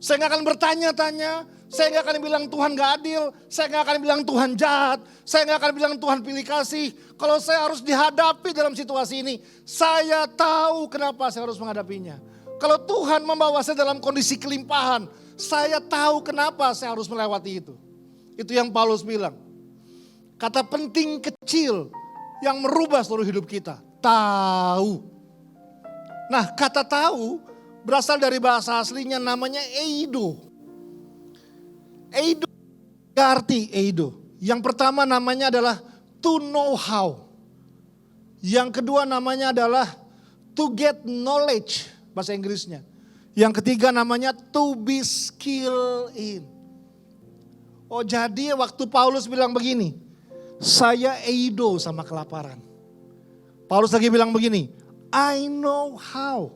Saya gak akan bertanya-tanya, saya gak akan bilang Tuhan gak adil, saya gak akan bilang Tuhan jahat, saya gak akan bilang Tuhan pilih kasih. Kalau saya harus dihadapi dalam situasi ini, saya tahu kenapa saya harus menghadapinya. Kalau Tuhan membawa saya dalam kondisi kelimpahan, saya tahu kenapa saya harus melewati itu. Itu yang Paulus bilang. Kata penting kecil yang merubah seluruh hidup kita. Tahu. Nah, kata tahu berasal dari bahasa aslinya namanya eido. Eido, arti eido. Yang pertama namanya adalah to know how. Yang kedua namanya adalah to get knowledge, bahasa Inggrisnya. Yang ketiga namanya to be skilled in. Oh jadi waktu Paulus bilang begini, saya eido sama kelaparan. Paulus lagi bilang begini, I know how.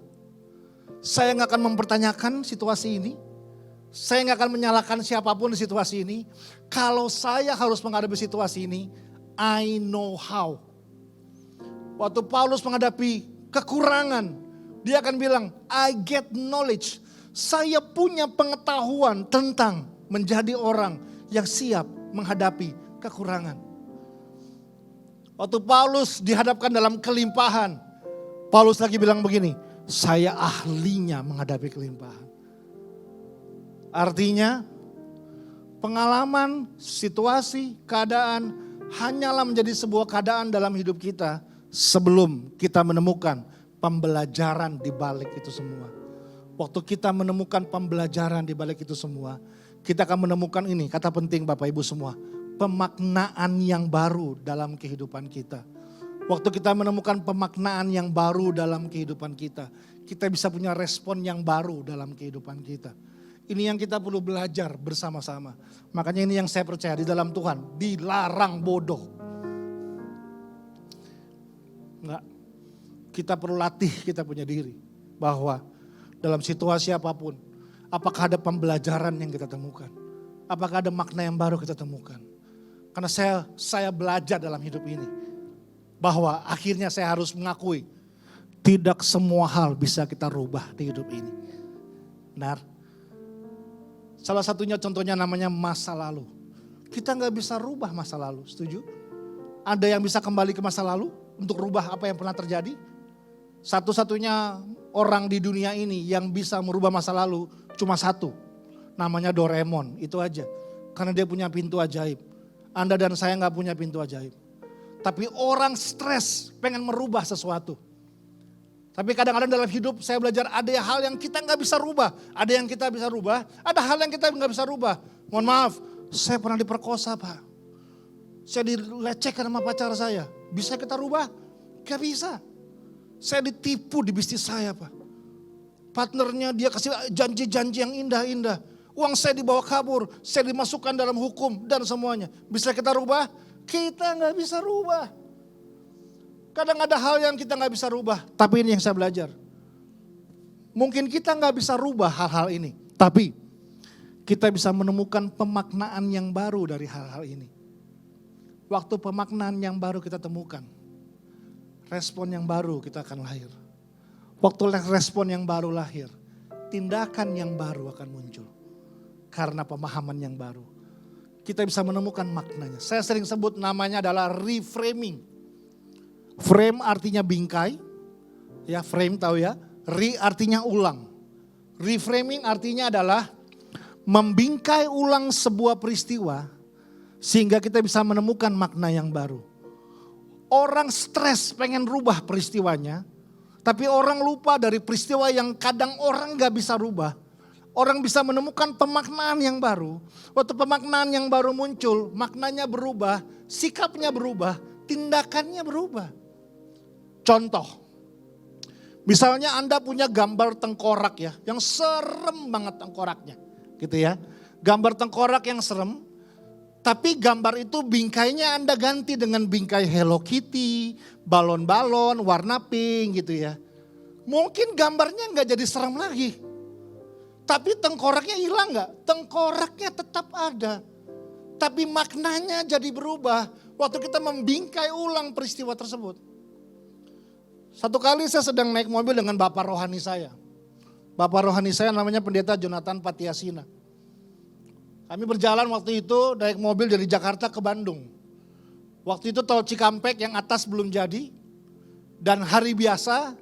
Saya gak akan mempertanyakan situasi ini. Saya gak akan menyalahkan siapapun di situasi ini. Kalau saya harus menghadapi situasi ini, I know how. Waktu Paulus menghadapi kekurangan, dia akan bilang, I get knowledge. Saya punya pengetahuan tentang menjadi orang yang siap menghadapi kekurangan. Waktu Paulus dihadapkan dalam kelimpahan, Paulus lagi bilang begini, saya ahlinya menghadapi kelimpahan. Artinya, pengalaman, situasi, keadaan hanyalah menjadi sebuah keadaan dalam hidup kita sebelum kita menemukan pembelajaran di balik itu semua. Waktu kita menemukan pembelajaran di balik itu semua, kita akan menemukan ini, kata penting Bapak Ibu semua, pemaknaan yang baru dalam kehidupan kita. Waktu kita menemukan pemaknaan yang baru dalam kehidupan kita, kita bisa punya respon yang baru dalam kehidupan kita. Ini yang kita perlu belajar bersama-sama. Makanya ini yang saya percaya di dalam Tuhan, dilarang bodoh. Enggak. Kita perlu latih kita punya diri. Bahwa dalam situasi apapun, apakah ada pembelajaran yang kita temukan? Apakah ada makna yang baru kita temukan? Karena saya belajar dalam hidup ini. Bahwa akhirnya saya harus mengakui, tidak semua hal bisa kita rubah di hidup ini. Benar? Salah satunya contohnya namanya masa lalu. Kita gak bisa rubah masa lalu, setuju? Ada yang bisa kembali ke masa lalu untuk rubah apa yang pernah terjadi? Satu-satunya orang di dunia ini yang bisa merubah masa lalu cuma satu. Namanya Doraemon, itu aja. Karena dia punya pintu ajaib. Anda dan saya gak punya pintu ajaib. Tapi orang stres pengen merubah sesuatu. Tapi kadang-kadang dalam hidup saya belajar ada hal yang kita gak bisa rubah. Ada yang kita bisa rubah, ada hal yang kita gak bisa rubah. Mohon maaf, saya pernah diperkosa Pak. Saya dilecehkan sama pacar saya. Bisa kita rubah? Gak bisa. Saya ditipu di bisnis saya Pak. Partnernya dia kasih janji-janji yang indah-indah. Uang saya dibawa kabur, saya dimasukkan dalam hukum dan semuanya. Bisa kita rubah? Kita gak bisa rubah. Kadang ada hal yang kita gak bisa rubah, tapi ini yang saya belajar. Mungkin kita gak bisa rubah hal-hal ini, tapi kita bisa menemukan pemaknaan yang baru dari hal-hal ini. Waktu pemaknaan yang baru kita temukan, respon yang baru kita akan lahir. Waktu respon yang baru lahir, tindakan yang baru akan muncul. Karena pemahaman yang baru. Kita bisa menemukan maknanya. Saya sering sebut namanya adalah reframing. Frame artinya bingkai. Ya frame tahu ya. Re artinya ulang. Reframing artinya adalah membingkai ulang sebuah peristiwa Sehingga kita bisa menemukan makna yang baru. Orang stres pengen rubah peristiwanya, tapi orang lupa dari peristiwa yang kadang orang gak bisa rubah. Orang bisa menemukan pemaknaan yang baru. Waktu pemaknaan yang baru muncul, maknanya berubah, sikapnya berubah, tindakannya berubah. Contoh, misalnya Anda punya gambar tengkorak ya, yang serem banget tengkoraknya. Gitu ya, gambar tengkorak yang serem, tapi gambar itu bingkainya Anda ganti dengan bingkai Hello Kitty, balon-balon, warna pink gitu ya. Mungkin gambarnya nggak jadi serem lagi. Tapi tengkoraknya hilang nggak? Tengkoraknya tetap ada. Tapi maknanya jadi berubah waktu kita membingkai ulang peristiwa tersebut. Satu kali saya sedang naik mobil dengan bapak rohani saya. Bapak rohani saya namanya Pendeta Jonathan Patiasina. Kami berjalan waktu itu naik mobil dari Jakarta ke Bandung. Waktu itu tol Cikampek yang atas belum jadi. Dan hari biasa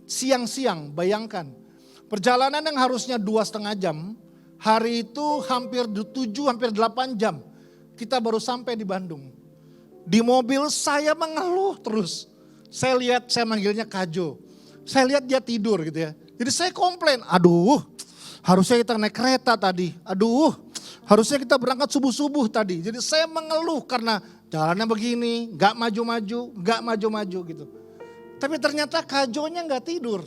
siang-siang, bayangkan. Perjalanan yang harusnya 2,5 jam, hari itu hampir 7, hampir 8 jam. Kita baru sampai di Bandung. Di mobil saya mengeluh terus. Saya lihat, saya manggilnya Kajo. Saya lihat dia tidur gitu ya. Jadi saya komplain, aduh harusnya kita naik kereta tadi. Aduh harusnya kita berangkat subuh-subuh tadi. Jadi saya mengeluh karena jalannya begini, gak maju-maju gitu. Tapi ternyata Kajonya gak tidur.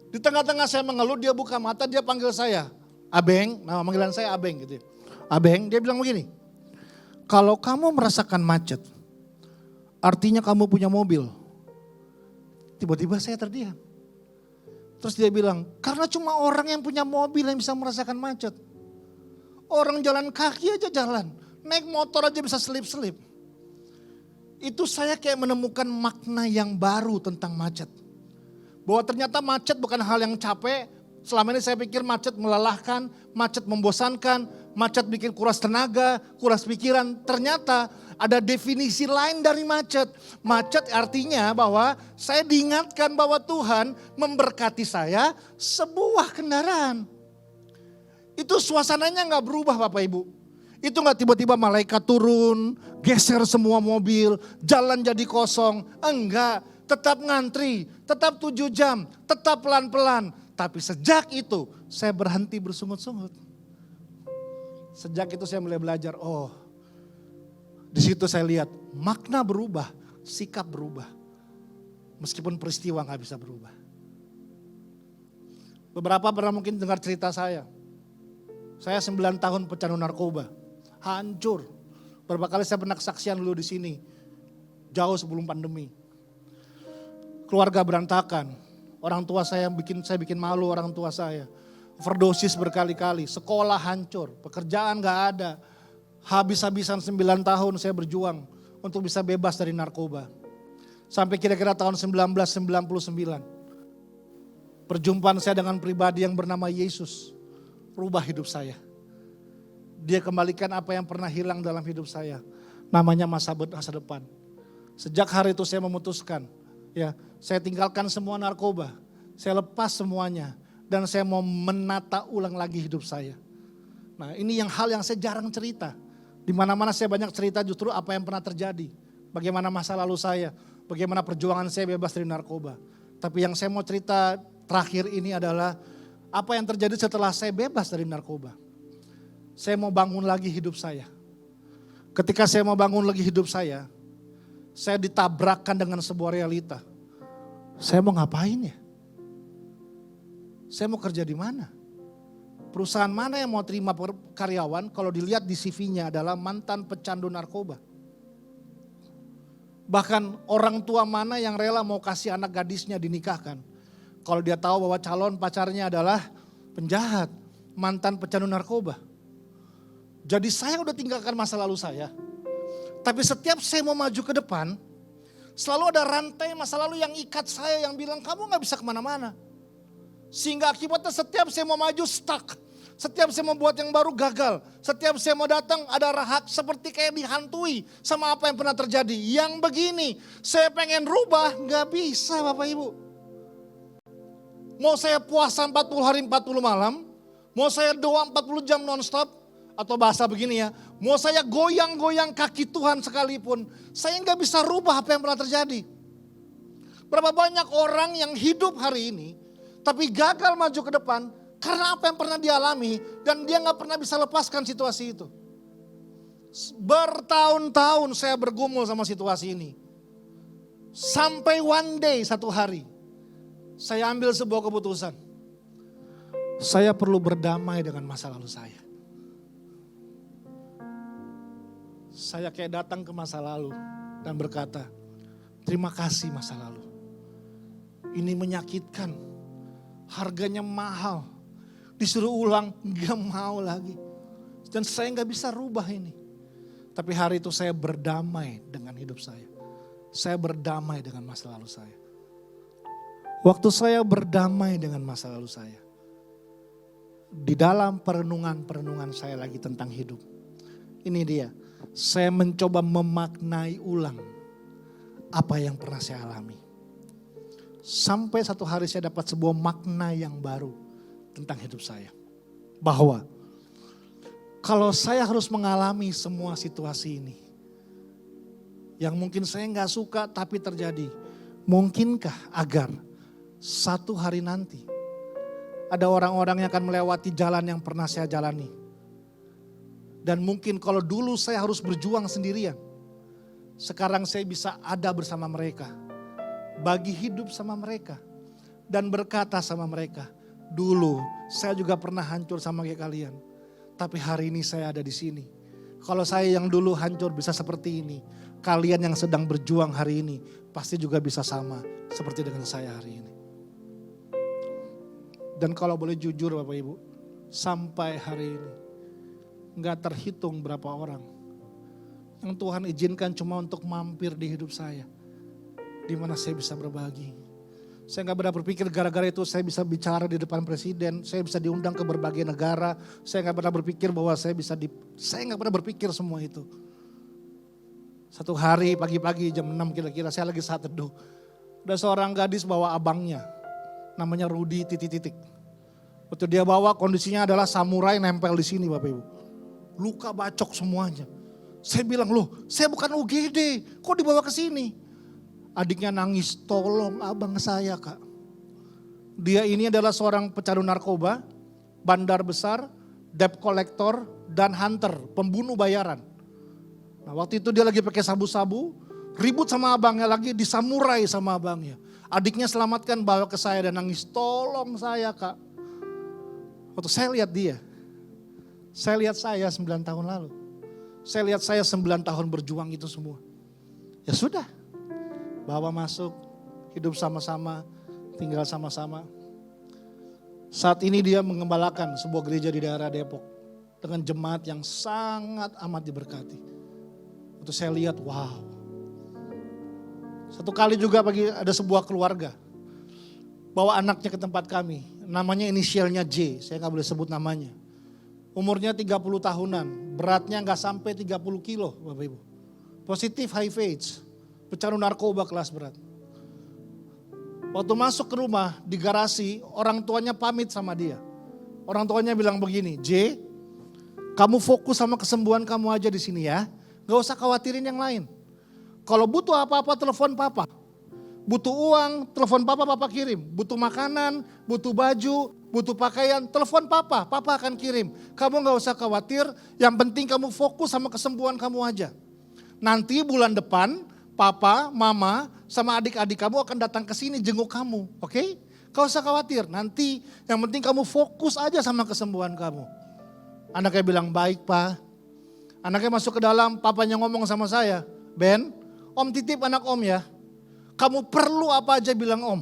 Di tengah-tengah saya mengeluh, dia buka mata, dia panggil saya. Abeng, nama panggilan saya Abeng gitu ya. Abeng, dia bilang begini. Kalau kamu merasakan macet, artinya kamu punya mobil. Tiba-tiba saya terdiam. Terus dia bilang, karena cuma orang yang punya mobil yang bisa merasakan macet. Orang jalan kaki aja jalan, naik motor aja bisa selip-selip. Itu saya kayak menemukan makna yang baru tentang macet. Bahwa ternyata macet bukan hal yang capek. Selama ini saya pikir macet melelahkan, macet membosankan, macet bikin kuras tenaga, kuras pikiran. Ternyata ada definisi lain dari macet. Macet artinya bahwa saya diingatkan bahwa Tuhan memberkati saya sebuah kendaraan. Itu suasananya gak berubah Bapak Ibu. Itu gak tiba-tiba malaikat turun, geser semua mobil, jalan jadi kosong. Enggak. Tetap ngantri, tetap 7 jam, tetap pelan-pelan. Tapi sejak itu saya berhenti bersungut-sungut. Sejak itu saya mulai belajar, oh di situ saya lihat makna berubah, sikap berubah. Meskipun peristiwa gak bisa berubah. Beberapa pernah mungkin dengar cerita saya. Saya 9 tahun pecandu narkoba, hancur. Beberapa kali saya pernah kesaksian dulu di sini, jauh sebelum pandemi. Keluarga berantakan, orang tua saya bikin malu orang tua saya. Overdosis berkali-kali, sekolah hancur, pekerjaan gak ada. Habis-habisan 9 tahun saya berjuang untuk bisa bebas dari narkoba. Sampai kira-kira tahun 1999. Perjumpaan saya dengan pribadi yang bernama Yesus, rubah hidup saya. Dia kembalikan apa yang pernah hilang dalam hidup saya. Namanya masa depan. Sejak hari itu saya memutuskan, ya, saya tinggalkan semua narkoba, saya lepas semuanya, dan saya mau menata ulang lagi hidup saya. Nah ini hal yang saya jarang cerita. Di mana-mana saya banyak cerita justru apa yang pernah terjadi. Bagaimana masa lalu saya, bagaimana perjuangan saya bebas dari narkoba. Tapi yang saya mau cerita terakhir ini adalah apa yang terjadi setelah saya bebas dari narkoba. Saya mau bangun lagi hidup saya. Ketika saya mau bangun lagi hidup saya ditabrakkan dengan sebuah realita. Saya mau ngapain ya? Saya mau kerja di mana? Perusahaan mana yang mau terima karyawan kalau dilihat di CV-nya adalah mantan pecandu narkoba. Bahkan orang tua mana yang rela mau kasih anak gadisnya dinikahkan. Kalau dia tahu bahwa calon pacarnya adalah penjahat, mantan pecandu narkoba. Jadi saya udah tinggalkan masa lalu saya. Tapi setiap saya mau maju ke depan, selalu ada rantai masa lalu yang ikat saya yang bilang kamu gak bisa kemana-mana. Sehingga akibatnya setiap saya mau maju stuck. Setiap saya mau buat yang baru gagal. Setiap saya mau datang ada rahat seperti kayak dihantui sama apa yang pernah terjadi. Yang begini, saya pengen rubah gak bisa Bapak Ibu. Mau saya puasa 40 hari 40 malam, mau saya doa 40 jam nonstop, Atau bahasa begini ya, mau saya goyang-goyang kaki Tuhan sekalipun, saya nggak bisa rubah apa yang pernah terjadi. Berapa banyak orang yang hidup hari ini, tapi gagal maju ke depan karena apa yang pernah dialami dan dia nggak pernah bisa lepaskan situasi itu. Bertahun-tahun saya bergumul sama situasi ini. Sampai one day, satu hari, saya ambil sebuah keputusan. Saya perlu berdamai dengan masa lalu saya. Saya kayak datang ke masa lalu dan berkata, terima kasih masa lalu. Ini menyakitkan, harganya mahal. Disuruh ulang, gak mau lagi. Dan saya gak bisa rubah ini. Tapi hari itu saya berdamai dengan hidup saya. Saya berdamai dengan masa lalu saya. Waktu saya berdamai dengan masa lalu saya. Di dalam perenungan saya lagi tentang hidup. Ini dia, saya mencoba memaknai ulang apa yang pernah saya alami. Sampai satu hari saya dapat sebuah makna yang baru tentang hidup saya. Bahwa kalau saya harus mengalami semua situasi ini, yang mungkin saya nggak suka tapi terjadi, mungkinkah agar satu hari nanti ada orang-orang yang akan melewati jalan yang pernah saya jalani. Dan mungkin kalau dulu saya harus berjuang sendirian, sekarang saya bisa ada bersama mereka, bagi hidup sama mereka, dan berkata sama mereka, dulu saya juga pernah hancur sama kayak kalian, tapi hari ini saya ada di sini. Kalau saya yang dulu hancur bisa seperti ini, kalian yang sedang berjuang hari ini pasti juga bisa sama seperti dengan saya hari ini. Dan kalau boleh jujur Bapak Ibu, sampai hari ini gak terhitung berapa orang yang Tuhan izinkan cuma untuk mampir di hidup saya, di mana saya bisa berbagi. Saya gak pernah berpikir gara-gara itu saya bisa bicara di depan presiden, saya bisa diundang ke berbagai negara. Saya gak pernah berpikir bahwa saya gak pernah berpikir semua itu. Satu hari pagi-pagi jam 6 kira-kira saya lagi saat teduh. Ada seorang gadis bawa abangnya, namanya Rudi titik-titik. Waktu dia bawa kondisinya adalah samurai nempel di sini Bapak Ibu. Luka bacok semuanya. Saya bilang, loh saya bukan UGD, kok dibawa ke sini? Adiknya nangis, tolong abang saya Kak. Dia ini adalah seorang pecandu narkoba, bandar besar, debt collector, dan hunter, pembunuh bayaran. Nah waktu itu dia lagi pakai sabu-sabu, ribut sama abangnya lagi, disamurai sama abangnya. Adiknya selamatkan, bawa ke saya dan nangis, tolong saya Kak. Waktu saya lihat dia, saya lihat saya 9 tahun lalu. Saya lihat saya 9 tahun berjuang itu semua. Ya sudah, bawa masuk, hidup sama-sama, tinggal sama-sama. Saat ini dia mengembalakan sebuah gereja di daerah Depok. Dengan jemaat yang sangat amat diberkati. Waktu saya lihat, wow. Satu kali juga ada sebuah keluarga. Bawa anaknya ke tempat kami. Namanya inisialnya J, saya gak boleh sebut namanya. Umurnya 30 tahunan, beratnya gak sampai 30 kilo Bapak Ibu. Positif HIV/AIDS, pecandu narkoba kelas berat. Waktu masuk ke rumah, di garasi, orang tuanya pamit sama dia. Orang tuanya bilang begini, J, kamu fokus sama kesembuhan kamu aja di sini ya. Gak usah khawatirin yang lain. Kalau butuh apa-apa telepon papa. Butuh uang, telepon papa, papa kirim. Butuh makanan, butuh baju, butuh pakaian, telepon papa, papa akan kirim. Kamu gak usah khawatir, yang penting kamu fokus sama kesembuhan kamu aja. Nanti bulan depan, papa, mama, sama adik-adik kamu akan datang ke sini jenguk kamu, oke? Gak usah khawatir, nanti yang penting kamu fokus aja sama kesembuhan kamu. Anaknya bilang, baik pak. Anaknya masuk ke dalam, papanya ngomong sama saya, Ben, om titip anak om ya. Kamu perlu apa aja bilang om.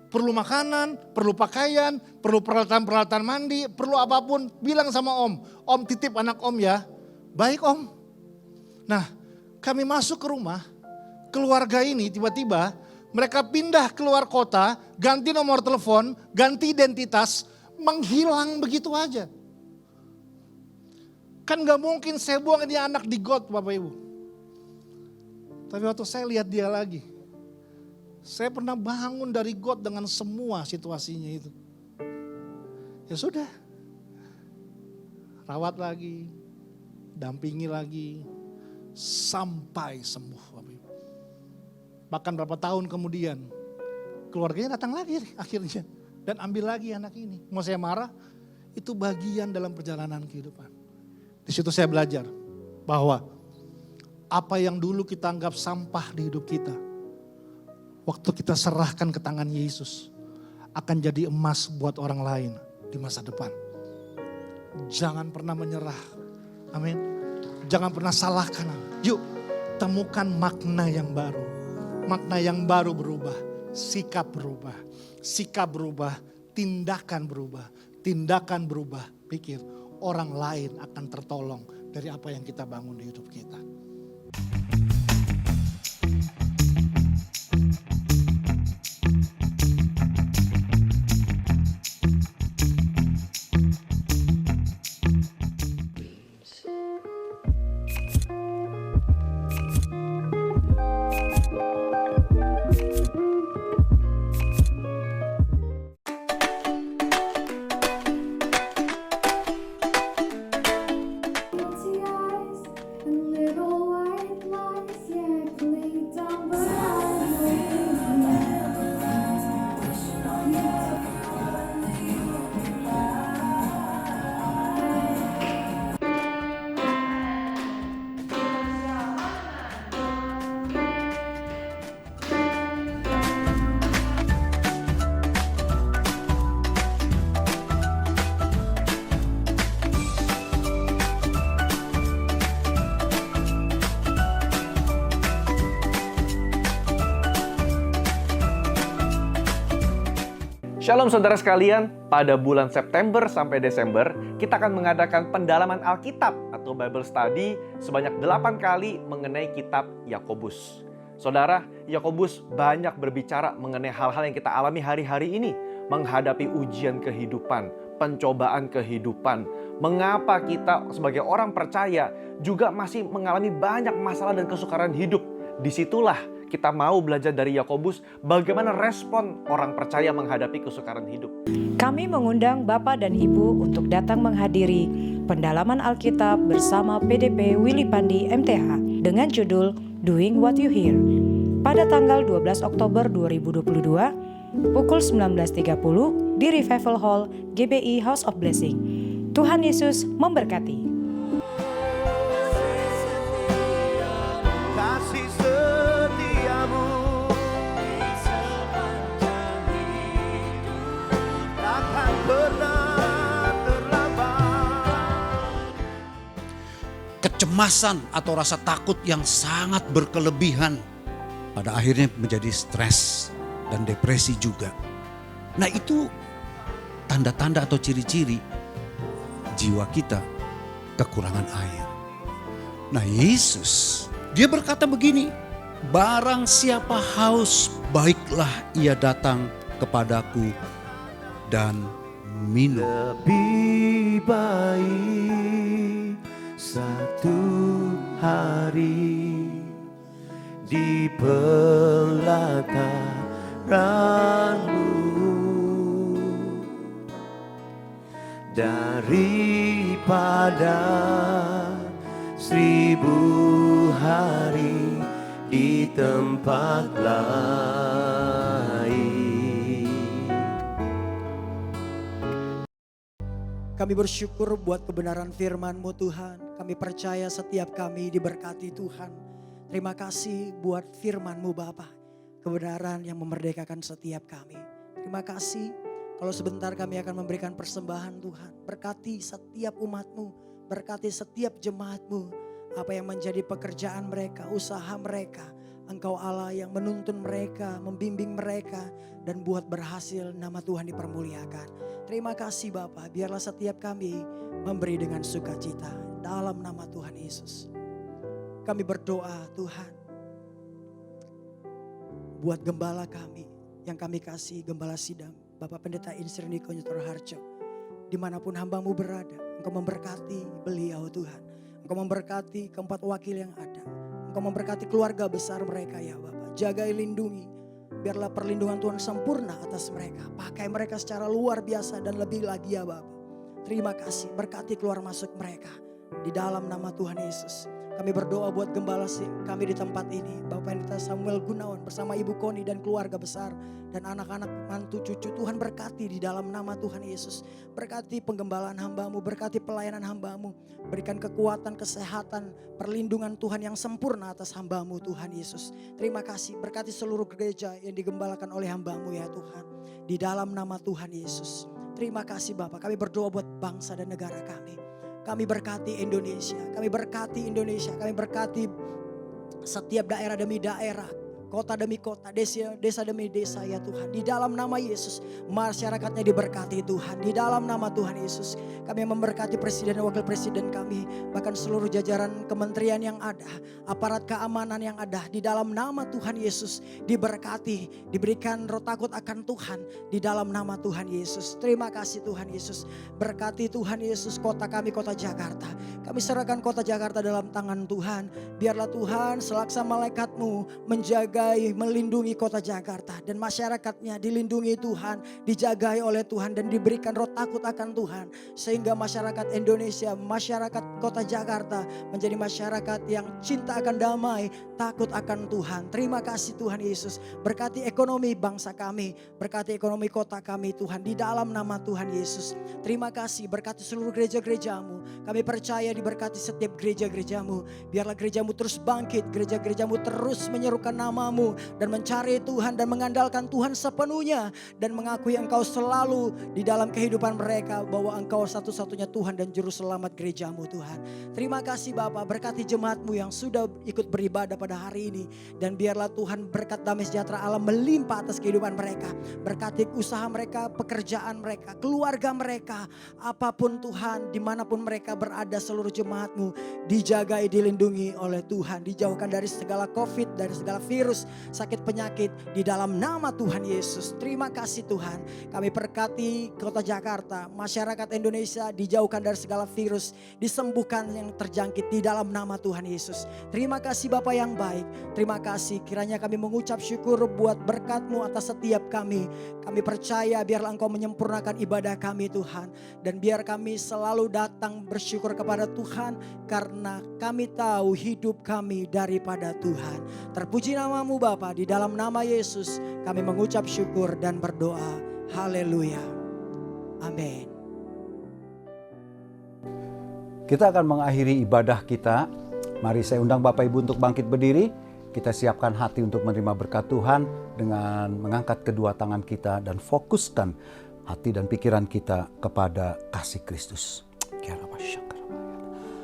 Perlu makanan, perlu pakaian, perlu peralatan-peralatan mandi, perlu apapun bilang sama om. Om titip anak om ya. Baik om. Nah kami masuk ke rumah, keluarga ini tiba-tiba mereka pindah keluar kota, ganti nomor telepon, ganti identitas, menghilang begitu aja. Kan gak mungkin saya buang ini anak di got Bapak Ibu. Tapi waktu saya lihat dia lagi, saya pernah bangun dari got dengan semua situasinya itu. Ya sudah. rawat lagi, dampingi lagi, sampai sembuh. Bahkan berapa tahun kemudian, keluarganya datang lagi akhirnya. Dan ambil lagi anak ini. Mau saya marah, itu bagian dalam perjalanan kehidupan. Di situ saya belajar bahwa apa yang dulu kita anggap sampah di hidup kita, waktu kita serahkan ke tangan Yesus, akan jadi emas buat orang lain di masa depan. Jangan pernah menyerah. Amin. Jangan pernah salahkan. Yuk temukan makna yang baru. Makna yang baru berubah. Sikap berubah. Sikap berubah. Tindakan berubah. Tindakan berubah. Pikir orang lain akan tertolong dari apa yang kita bangun di hidup kita. Shalom saudara sekalian, pada bulan September sampai Desember, kita akan mengadakan pendalaman Alkitab atau Bible Study sebanyak 8 kali mengenai kitab Yakobus. Saudara, Yakobus banyak berbicara mengenai hal-hal yang kita alami hari-hari ini, menghadapi ujian kehidupan, pencobaan kehidupan, mengapa kita sebagai orang percaya juga masih mengalami banyak masalah dan kesukaran hidup. Disitulah kita mau belajar dari Yakobus bagaimana respon orang percaya menghadapi kesukaran hidup. Kami mengundang Bapak dan Ibu untuk datang menghadiri pendalaman Alkitab bersama PDP Willy Pandi MTH dengan judul Doing What You Hear pada tanggal 12 Oktober 2022 pukul 19.30 di Revival Hall GBI House of Blessing. Tuhan Yesus memberkati. Kecemasan atau rasa takut yang sangat berkelebihan pada akhirnya menjadi stres dan depresi juga. Nah, itu tanda-tanda atau ciri-ciri jiwa kita kekurangan air. Nah, Yesus dia berkata begini, barang siapa haus, baiklah ia datang kepadaku dan minum. Lebih baik satu hari di pelataranmu daripada 1000 hari di tempat lain. Kami bersyukur buat kebenaran firman-Mu Tuhan. Kami percaya setiap kami diberkati Tuhan. Terima kasih buat firman-Mu Bapa. Kebenaran yang memerdekakan setiap kami. Terima kasih kalau sebentar kami akan memberikan persembahan Tuhan. Berkati setiap umat-Mu. Berkati setiap jemaat-Mu. Apa yang menjadi pekerjaan mereka, usaha mereka. Engkau Allah yang menuntun mereka, membimbing mereka. Dan buat berhasil nama Tuhan dipermuliakan. Terima kasih Bapa, biarlah setiap kami memberi dengan sukacita dalam nama Tuhan Yesus. Kami berdoa Tuhan buat gembala kami yang kami kasih, Gembala Sidang, Bapak Pendeta Insir Niko Nyutor Harjo. Dimanapun hamba-Mu berada, Engkau memberkati beliau Tuhan. Engkau memberkati keempat wakil yang ada. Engkau memberkati keluarga besar mereka ya Bapak. Jagai, lindungi. Biarlah perlindungan Tuhan sempurna atas mereka. Pakai mereka secara luar biasa dan lebih lagi ya Bapak. Terima kasih, berkati keluar masuk mereka. Di dalam nama Tuhan Yesus. Kami berdoa buat gembala kami di tempat ini. Bapak Pendeta Samuel Gunawan bersama Ibu Koni dan keluarga besar. Dan anak-anak, mantu, cucu. Tuhan berkati di dalam nama Tuhan Yesus. Berkati penggembalaan hamba-Mu, berkati pelayanan hamba-Mu. Berikan kekuatan, kesehatan, perlindungan Tuhan yang sempurna atas hamba-Mu Tuhan Yesus. Terima kasih, berkati seluruh gereja yang digembalakan oleh hamba-Mu ya Tuhan. Di dalam nama Tuhan Yesus. Terima kasih Bapak, kami berdoa buat bangsa dan negara kami. Kami berkati Indonesia, kami berkati Indonesia, kami berkati setiap daerah demi daerah, kota demi kota, desa demi desa ya Tuhan. Di dalam nama Yesus, masyarakatnya diberkati Tuhan. Di dalam nama Tuhan Yesus, kami memberkati presiden dan wakil presiden kami, bahkan seluruh jajaran kementerian yang ada, aparat keamanan yang ada. Di dalam nama Tuhan Yesus diberkati, diberikan roh takut akan Tuhan. Di dalam nama Tuhan Yesus, terima kasih Tuhan Yesus. Berkati Tuhan Yesus kota kami, kota Jakarta. Kami serahkan kota Jakarta dalam tangan Tuhan. Biarlah Tuhan selaksa malaikat-Mu menjaga, melindungi kota Jakarta dan masyarakatnya dilindungi Tuhan, dijagai oleh Tuhan dan diberikan roh takut akan Tuhan, sehingga masyarakat Indonesia, masyarakat kota Jakarta menjadi masyarakat yang cinta akan damai, takut akan Tuhan. Terima kasih Tuhan Yesus. Berkati ekonomi bangsa kami, berkati ekonomi kota kami Tuhan, di dalam nama Tuhan Yesus. Terima kasih, berkati seluruh gereja-gereja-Mu. Kami percaya diberkati setiap gereja-gereja-Mu. Biarlah gereja-Mu terus bangkit, gereja-gereja-Mu terus menyerukan nama-Mu dan mencari Tuhan dan mengandalkan Tuhan sepenuhnya dan mengakui Engkau selalu di dalam kehidupan mereka, bahwa Engkau satu-satunya Tuhan dan juru selamat gereja-Mu Tuhan. Terima kasih Bapa, berkati jemaat-Mu yang sudah ikut beribadah pada hari ini, dan biarlah Tuhan berkat damai sejahtera Allah melimpah atas kehidupan mereka. Berkati usaha mereka, pekerjaan mereka, keluarga mereka, apapun Tuhan, dimanapun mereka berada, seluruh jemaat-Mu dijagai, dilindungi oleh Tuhan, dijauhkan dari segala COVID, dari segala virus, sakit penyakit, di dalam nama Tuhan Yesus. Terima kasih Tuhan, kami berkati kota Jakarta, masyarakat Indonesia dijauhkan dari segala virus, disembuhkan yang terjangkit di dalam nama Tuhan Yesus. Terima kasih Bapa yang baik, terima kasih, kiranya kami mengucap syukur buat berkat-Mu atas setiap kami. Kami percaya biarlah Engkau menyempurnakan ibadah kami Tuhan, dan biar kami selalu datang bersyukur kepada Tuhan, karena kami tahu hidup kami daripada Tuhan. Terpuji nama-Mu Bapa, di dalam nama Yesus kami mengucap syukur dan berdoa. Haleluya. Amin. Kita akan mengakhiri ibadah kita. Mari saya undang Bapak Ibu untuk bangkit berdiri. Kita siapkan hati untuk menerima berkat Tuhan dengan mengangkat kedua tangan kita dan fokuskan hati dan pikiran kita kepada kasih Kristus.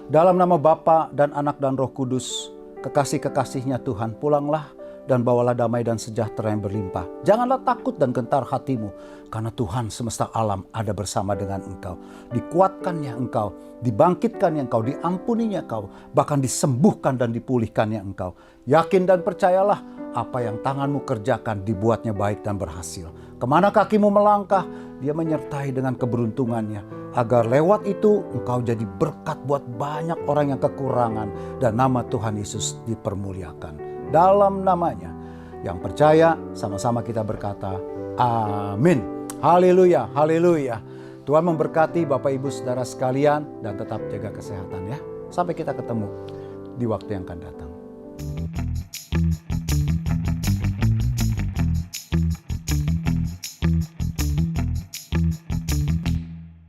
Dalam nama Bapa dan Anak dan Roh Kudus, kekasih-kekasihnya Tuhan, pulanglah dan bawalah damai dan sejahtera yang berlimpah. Janganlah takut dan gentar hatimu, karena Tuhan semesta alam ada bersama dengan engkau. Dikuatkannya engkau, dibangkitkannya engkau, diampuninya engkau, bahkan disembuhkan dan dipulihkannya engkau. Yakin dan percayalah, apa yang tanganmu kerjakan dibuatnya baik dan berhasil. Kemana kakimu melangkah, Dia menyertai dengan keberuntungannya, agar lewat itu engkau jadi berkat buat banyak orang yang kekurangan, dan nama Tuhan Yesus dipermuliakan. Dalam namanya, yang percaya sama-sama kita berkata amin. Haleluya, haleluya. Tuhan memberkati Bapak Ibu Saudara sekalian, dan tetap jaga kesehatan ya. Sampai kita ketemu di waktu yang akan datang.